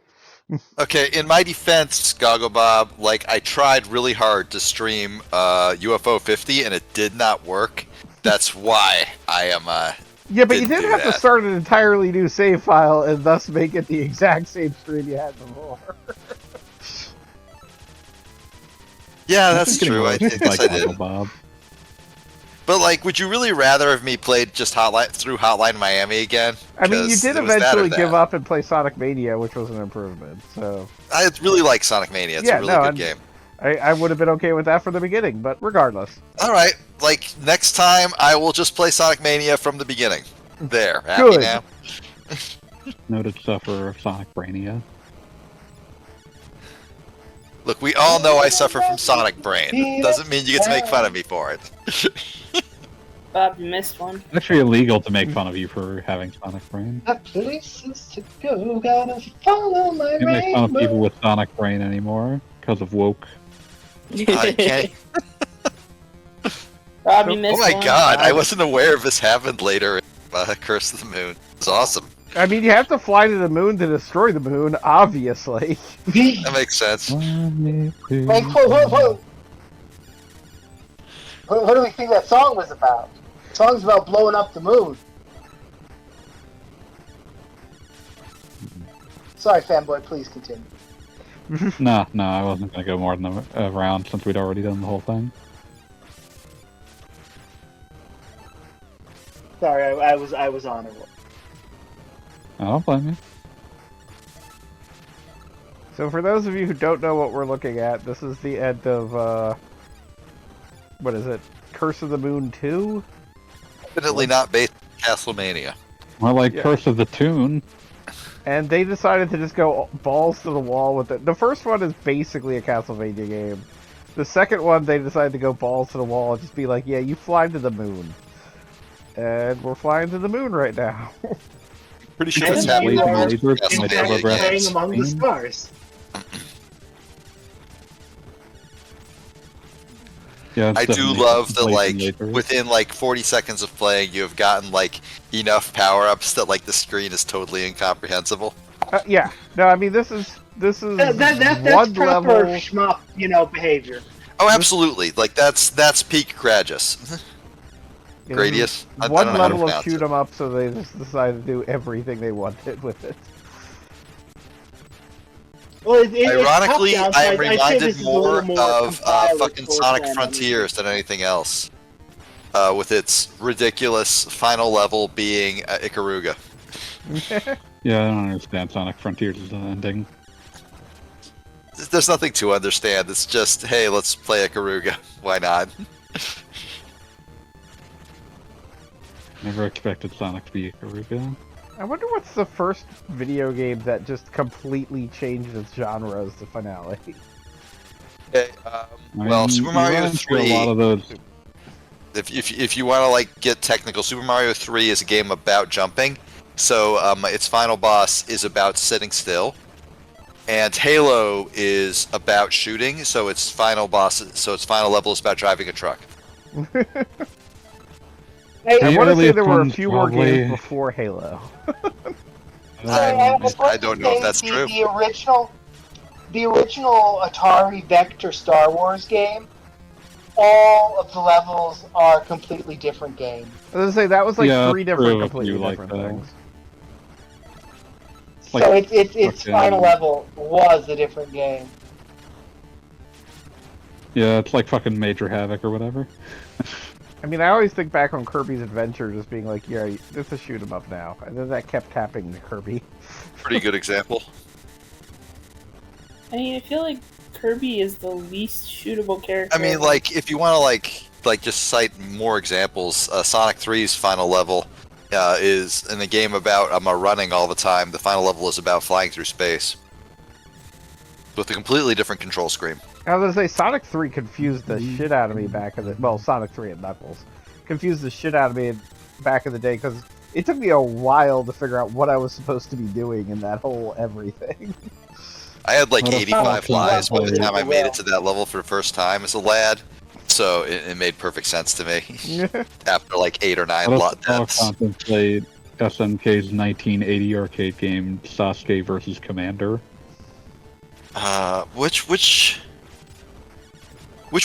Okay, in my defense, Goggle Bob, like I tried really hard to stream UFO 50 and it did not work. That's why I am. Yeah, but you did have to start an entirely new save file and thus make it the exact same stream you had before. Yeah, that's true. I guess I did. Bob. But like, would you really rather have me played just through Hotline Miami again? I mean, you did eventually give up and play Sonic Mania, which was an improvement. So I really like Sonic Mania. It's a really good game. I would have been okay with that from the beginning, but regardless. Alright, like, next time I will just play Sonic Mania from the beginning. There, happy now? Noted sufferer of Sonic Brania. Look, we all know I suffer from Sonic Brain. It doesn't mean you get to make fun of me for it. Bob, you missed one. It's actually illegal to make fun of you for having Sonic Brain. Places to go, gotta follow my You can't make fun of people with Sonic Brain anymore because of woke. Okay. Rob, you missed Oh my one. god, I wasn't aware of this happened later in Curse of the Moon. It's awesome. I mean, you have to fly to the moon to destroy the moon, obviously. That makes sense. Like, whoa. What do we think that song was about? The song's about blowing up the moon. Sorry, fanboy, please continue. No, I wasn't going to go more than a round since we'd already done the whole thing. Sorry, I was honorable. I don't blame you. So for those of you who don't know what we're looking at, this is the end of, what is it? Curse of the Moon 2? Definitely not based on Castlemania. More like Curse of the Toon. And they decided to just go balls to the wall with it. The first one is basically a Castlevania game. The second one, they decided to go balls to the wall and just be like, yeah, you fly to the moon. And we're flying to the moon right now. Pretty sure it's happening Playing among the stars. Yeah, I do love that, like, within like 40 seconds of playing, you have gotten like enough power-ups that like the screen is totally incomprehensible. Yeah, no, I mean this is That's one proper level shmup, behavior. Oh, absolutely! Like that's peak Gradius. Gradius. I One don't know how to level of pronounce shoot it. 'em up, so they just decided to do everything they wanted with it. Well, Ironically, it's top-down, so I am I'd say this reminded is a little more of compiled fucking towards Sonic that, Frontiers than anything else. With its ridiculous final level being Ikaruga. Yeah, I don't understand Sonic Frontiers' ending. There's nothing to understand. It's just, hey, let's play Ikaruga. Why not? Never expected Sonic to be Ikaruga. I wonder what's the first video game that just completely changed its genre as the finale. Okay, well, Super Mario 3. A lot of those. If you want to like get technical, Super Mario 3 is a game about jumping. So its final boss is about sitting still, and Halo is about shooting. So its final level is about driving a truck. I want to say there were a few more games before Halo. I don't know if that's true. The original Atari Vector Star Wars game, all of the levels are completely different games. I was gonna say that was like 3 different, completely different things. So its final level was a different game. Yeah, it's like fucking Major Havoc or whatever. I mean, I always think back on Kirby's Adventure just being like, yeah, this is shoot 'em up now. And then that kept tapping Kirby. Pretty good example. I mean, I feel like Kirby is the least shootable character. I mean, like, if you want to like just cite more examples, Sonic 3's final level is in a game about running all the time. The final level is about flying through space. with a completely different control scheme. I was gonna say Sonic 3 confused the shit out of me back in the Sonic 3 and Knuckles confused the shit out of me back in the day because it took me a while to figure out what I was supposed to be doing in that whole everything. I had like What a 85 lives by the fucking time I made it to that level for the first time as a lad, so it made perfect sense to me after like 8 or 9 lot deaths. Contemplate SNK's 1980 arcade game Sasuke versus Commander. Which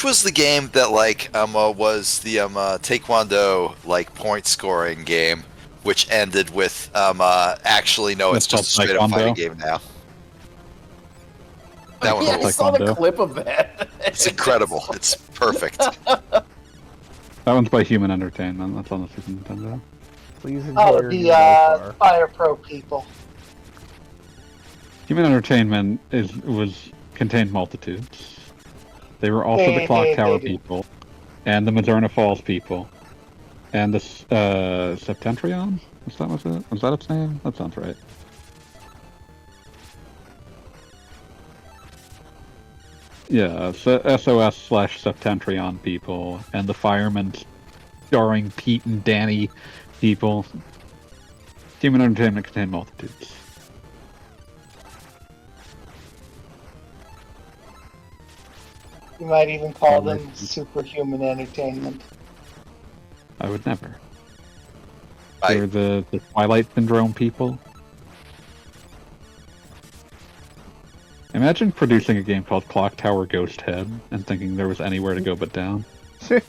was the game that like was the Taekwondo like point scoring game, which ended with actually no, it's just a straight up fighting game now. That one I saw the clip of that. It's incredible. It's perfect. That one's by Human Entertainment. That's on the Super Nintendo. Please enjoy Oh, your new the Fire Pro people. Human Entertainment contained multitudes. They were also the Clock Tower people, and the Moderna Falls people, and the Septentrion? Was that its name? That sounds right. Yeah, SOS/Septentrion people, and the Firemen starring Pete and Danny people. Human Entertainment contained multitudes. You might even call them superhuman entertainment. I would never. They're the Twilight Syndrome people. Imagine producing a game called Clock Tower Ghost Head and thinking there was anywhere to go but down. So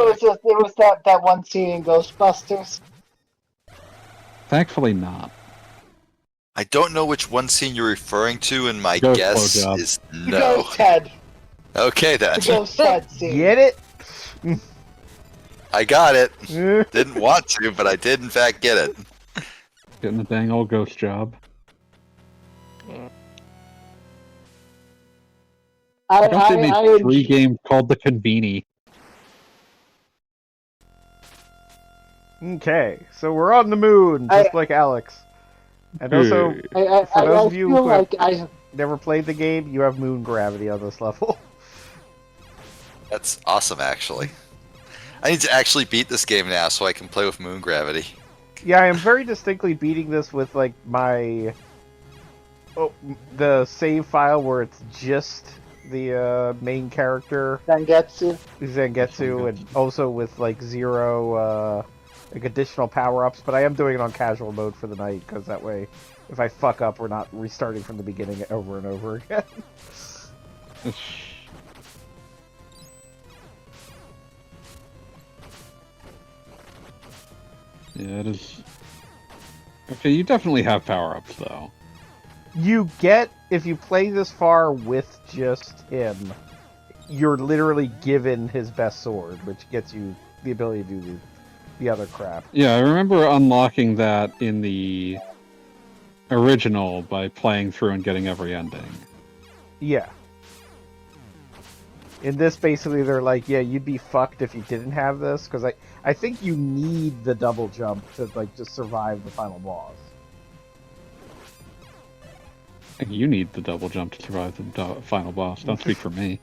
it was that one scene in Ghostbusters? Thankfully not. I don't know which one scene you're referring to, and my Ghost guess blowjob. is The no. Ghost Head. Okay then. The Ghost Head scene. Get it? I got it. Didn't want to, but I did in fact get it. Getting the dang old ghost job. I don't they made 3 games called The Conveni. Okay, so we're on the moon, just like Alex. And also, for those of you who have never played the game, you have moon gravity on this level. That's awesome, actually. I need to actually beat this game now so I can play with moon gravity. Yeah, I am very distinctly beating this with, like, the save file where it's just the main character. Zangetsu, and also with, like, 0, like, additional power-ups, but I am doing it on casual mode for the night, because that way, if I fuck up, we're not restarting from the beginning over and over again. Yeah, it is. Okay, you definitely have power-ups, though. You get, if you play this far with just him, you're literally given his best sword, which gets you the ability to do the other crap. Yeah, I remember unlocking that in the original by playing through and getting every ending. Yeah. In this, basically, they're like, yeah, you'd be fucked if you didn't have this, because I think you need the double jump to, like, just survive the final boss. I think you need the double jump to survive the final boss. Don't speak for me.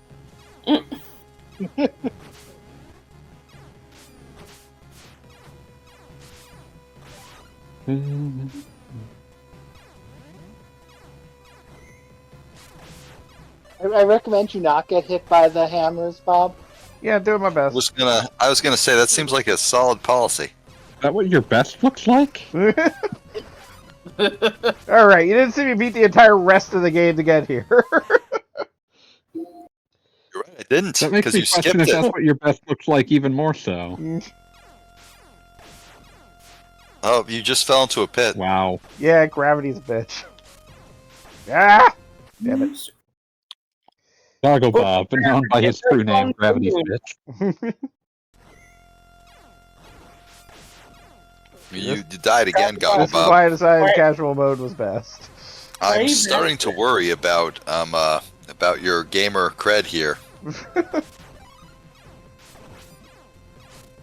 I recommend you not get hit by the hammers, Bob. Yeah, doing my best. I was gonna say that seems like a solid policy. Is that what your best looks like? Alright, you didn't see me beat the entire rest of the game to get here. You're right, I didn't. That makes me you question if that's what your best looks like even more so. Oh, you just fell into a pit. Wow. Yeah, gravity's a bitch. Ah! Damn it. Doggo Bob, but known by his true name, Gravity's Bitch. You died again, Goggle This is Bob. why I decided casual mode was best. I'm starting to worry about your gamer cred here.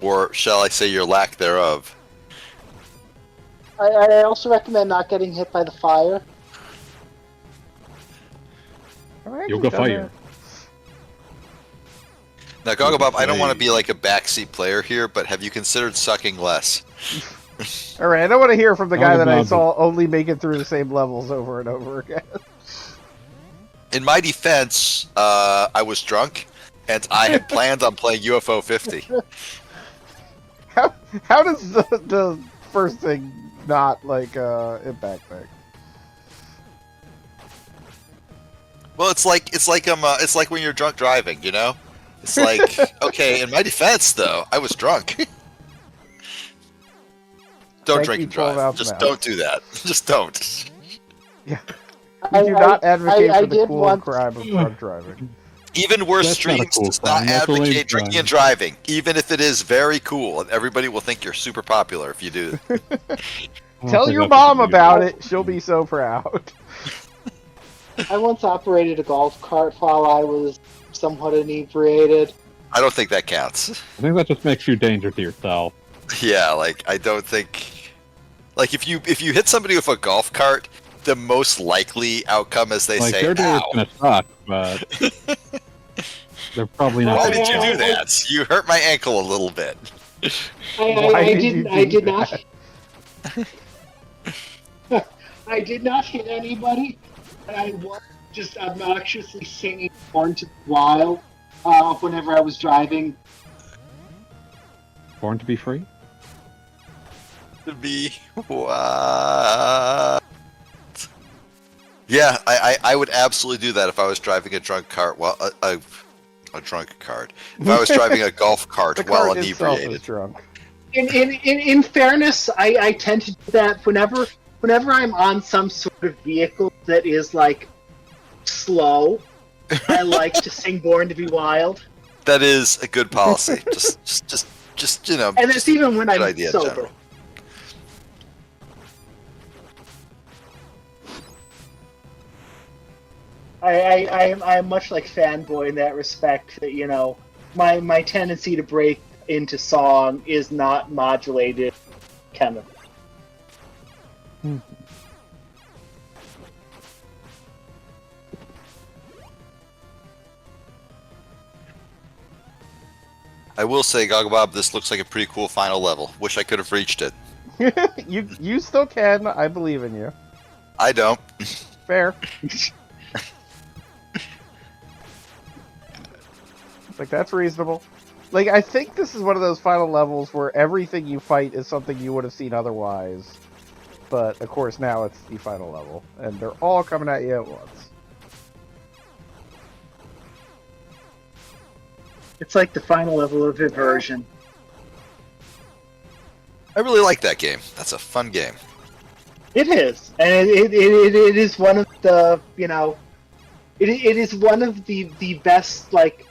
Or shall I say your lack thereof. I also recommend not getting hit by the fire. You'll go fire. Now, Gogglebob, I don't want to be like a backseat player here, but have you considered sucking less? All right, I don't want to hear from the guy that I Gogglebob. saw only make it through the same levels over and over again. In my defense, I was drunk, and I had planned on playing UFO 50. How does the first thing not like impact thing? Well, it's like when you're drunk driving, you know. It's like, okay, in my defense, though, I was drunk. Don't drink and drive. Just don't do that. Just don't. Yeah. We do not advocate for the did cool want- crime of drunk driving. Even worse That's not a streams cool does not crime. That's a lame advocate drinking crime. and driving, even if it is very cool, and everybody will think you're super popular if you do. Tell your mom about it. She'll be so proud. I once operated a golf cart while I was somewhat inebriated. I don't think that counts. I think that just makes you danger to yourself. Yeah, like I don't think, like if you hit somebody with a golf cart, the most likely outcome is they Like say, their day is "Ow." gonna suck, but they're probably not. Why gonna did you die. do that? You hurt my ankle a little bit. Why did you I do did not. I did not hit anybody. And I was just obnoxiously singing "Born to Be Wild" whenever I was driving. Born to be free. To be what? Yeah, I would absolutely do that if I was driving a drunk cart while a drunk cart. If I was driving a golf cart The while cart itself is inebriated. drunk. In fairness, I tend to do that whenever I'm on some sort of vehicle that is like slow. I like to sing "Born to Be Wild," That is a good policy. just you know. and that's even when good I'm idea in sober. general. I am much like Fanboy in that respect. That you know, my tendency to break into song is not modulated chemically. I will say, Gogglebob, this looks like a pretty cool final level. Wish I could have reached it. You still can. I believe in you. I don't. Fair. Like that's reasonable. Like I think this is one of those final levels where everything you fight is something you would have seen otherwise. But of course now it's the final level, and they're all coming at you at once. It's like the final level of Inversion. I really like that game. That's a fun game. It is, and it is one of the it is one of the best like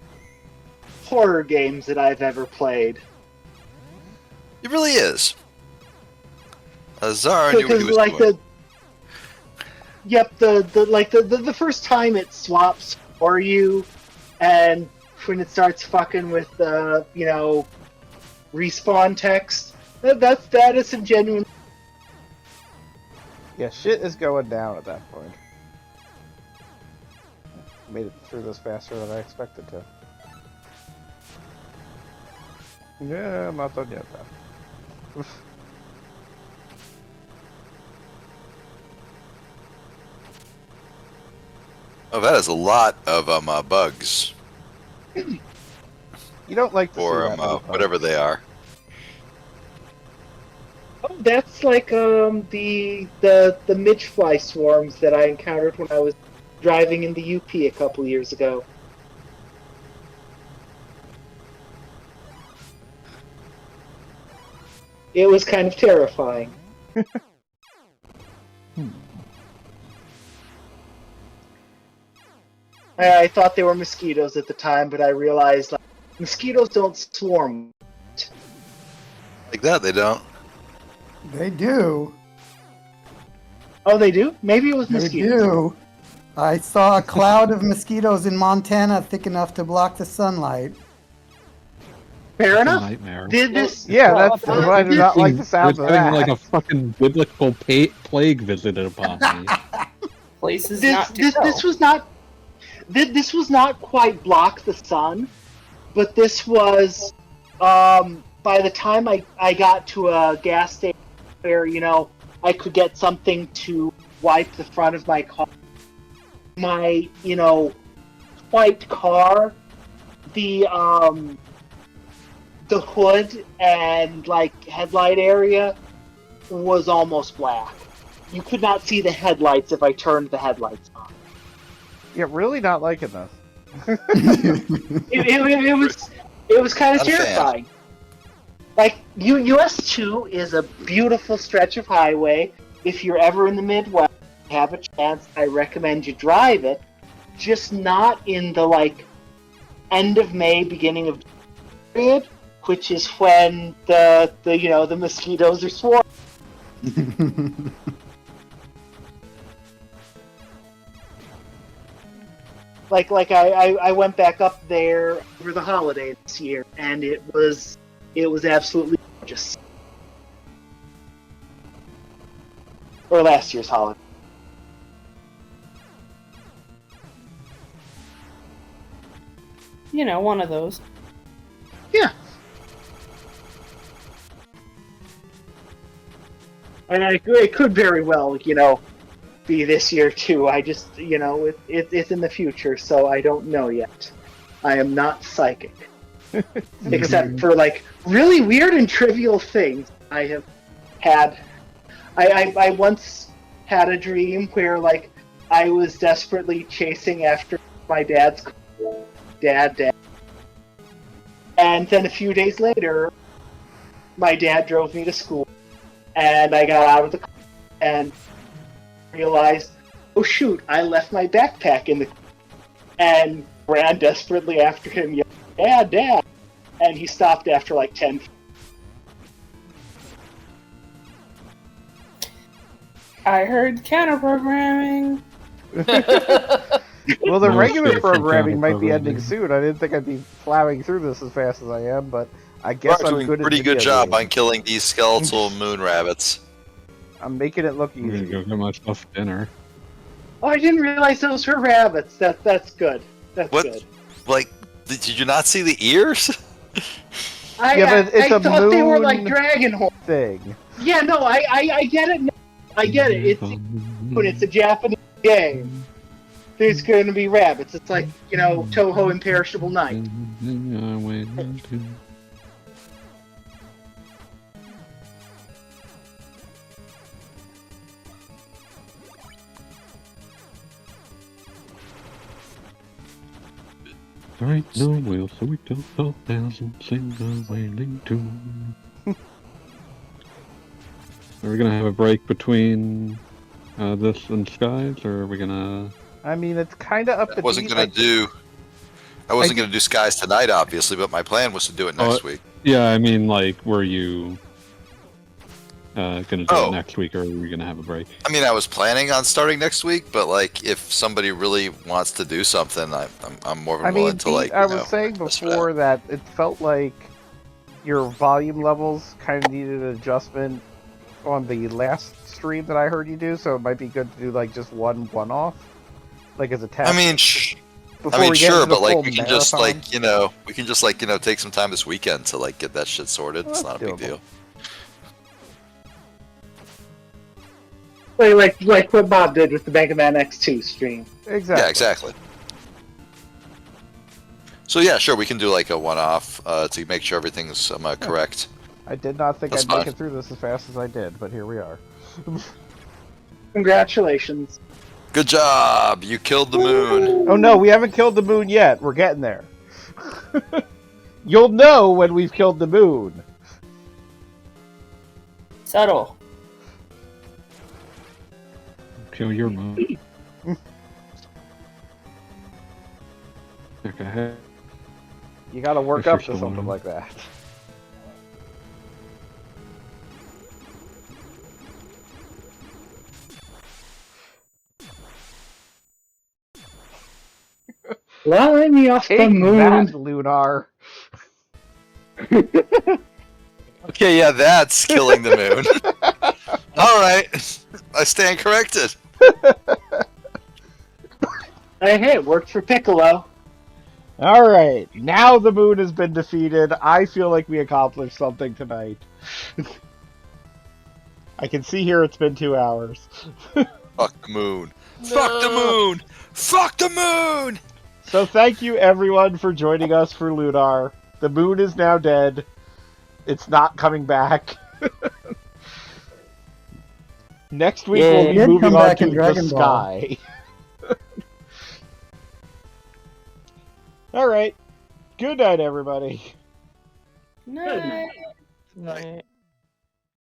horror games that I've ever played. It really is. Zara knew what he Because was like doing. the first time it swaps for you, and when it starts fucking with the respawn text, that is some genuine. Yeah, shit is going down at that point. Made it through this faster than I expected to. Yeah, I'm not done yet, though. Oh, that is a lot of bugs. You don't like to Or see that many bugs. whatever they are. Oh, that's like the midge-fly swarms that I encountered when I was driving in the UP a couple years ago. It was kind of terrifying. I thought they were mosquitoes at the time, but I realized like, mosquitoes don't swarm. Like that, they don't. They do. Oh, they do? Maybe it was They mosquitoes. do. I saw a cloud of mosquitoes in Montana thick enough to block the sunlight. Fair enough. Nightmare. Did this? Yeah, that's why I do not like the sound There's of that. like a fucking biblical plague visited upon me. Places This, not to this, go. this was not. this was not quite block the sun, but this was by the time I got to a gas station where, you know, I could get something to wipe the front of my car. My, you know, white car, the hood and like headlight area was almost black. You could not see the headlights if I turned the headlights on. Yeah, really not liking this. It was kind of terrifying. Like, US 2 is a beautiful stretch of highway. If you're ever in the Midwest, have a chance, I recommend you drive it. Just not in the, like, end of May, beginning of period, which is when the mosquitoes are swarming. Like I went back up there over the holiday this year, and it was absolutely gorgeous. Or last year's holiday. You know, one of those. Yeah. And it could very well, you know, be this year too. I just, you know, it's in the future, so I don't know yet. I am not psychic. Except for, like, really weird and trivial things I have had. I once had a dream where, like, I was desperately chasing after my dad's dad. And then a few days later, my dad drove me to school, and I got out of the car and realized, oh shoot, I left my backpack in the car, and ran desperately after him, yelling, Dad, Dad! And he stopped after like 10 feet. I heard counter-programming. Well, the regular programming might be ending soon. I didn't think I'd be plowing through this as fast as I am, but I guess I'm doing good at pretty good video job games. on killing these skeletal moon rabbits. I'm making it look I'm gonna easy. go get myself dinner. Oh, I didn't realize those were rabbits. That's good. That's What? good. Like, did you not see the ears? Yeah, but it's I a thought they were like moon dragon horns. thing. Yeah, no, I get it. I get it. It's when it's a Japanese game. There's going to be rabbits. It's like, you know, Toho Imperishable Night. Right, no wheel, so we don't fall down and sing the wailing tune. Are we gonna have a break between this and Skies, or are we gonna? I mean, it's kind of up to I wasn't gonna do Skies tonight, obviously, but my plan was to do it next week. Yeah, I mean, like, were you gonna do it next week, or are we gonna have a break? I mean, I was planning on starting next week, but like, if somebody really wants to do something, I'm more than willing to like. I was saying before that it felt like your volume levels kind of needed an adjustment on the last stream that I heard you do, so it might be good to do like just one-off, like as a test. I mean, sure, but like we can just like take some time this weekend to like get that shit sorted. It's not a big deal. Like what Bob did with the Mega Man X2 stream. Exactly. Yeah, exactly. So yeah, sure, we can do like a one-off to make sure everything's correct. I did not think That's I'd make fine. it through this as fast as I did, but here we are. Congratulations. Good job! You killed the moon. Oh no, we haven't killed the moon yet. We're getting there. You'll know when we've killed the moon. Subtle. Kill your moon. Okay. You gotta work If up you're to still something on. like that. Fly me off the Take moon. that, Lunar. Okay, yeah, that's killing the moon. All right, I stand corrected. Hey, it worked for Piccolo. All right, now the moon has been defeated. I feel like we accomplished something tonight. I can see here it's been 2 hours. Fuck the moon. Fuck the moon. Fuck the moon. So thank you everyone for joining us for Lunar. The moon is now dead. It's not coming back. Next week Yeah, we'll it be did moving come on back to in the Dragon Ball. sky. All right. Good night, everybody. Night. Night.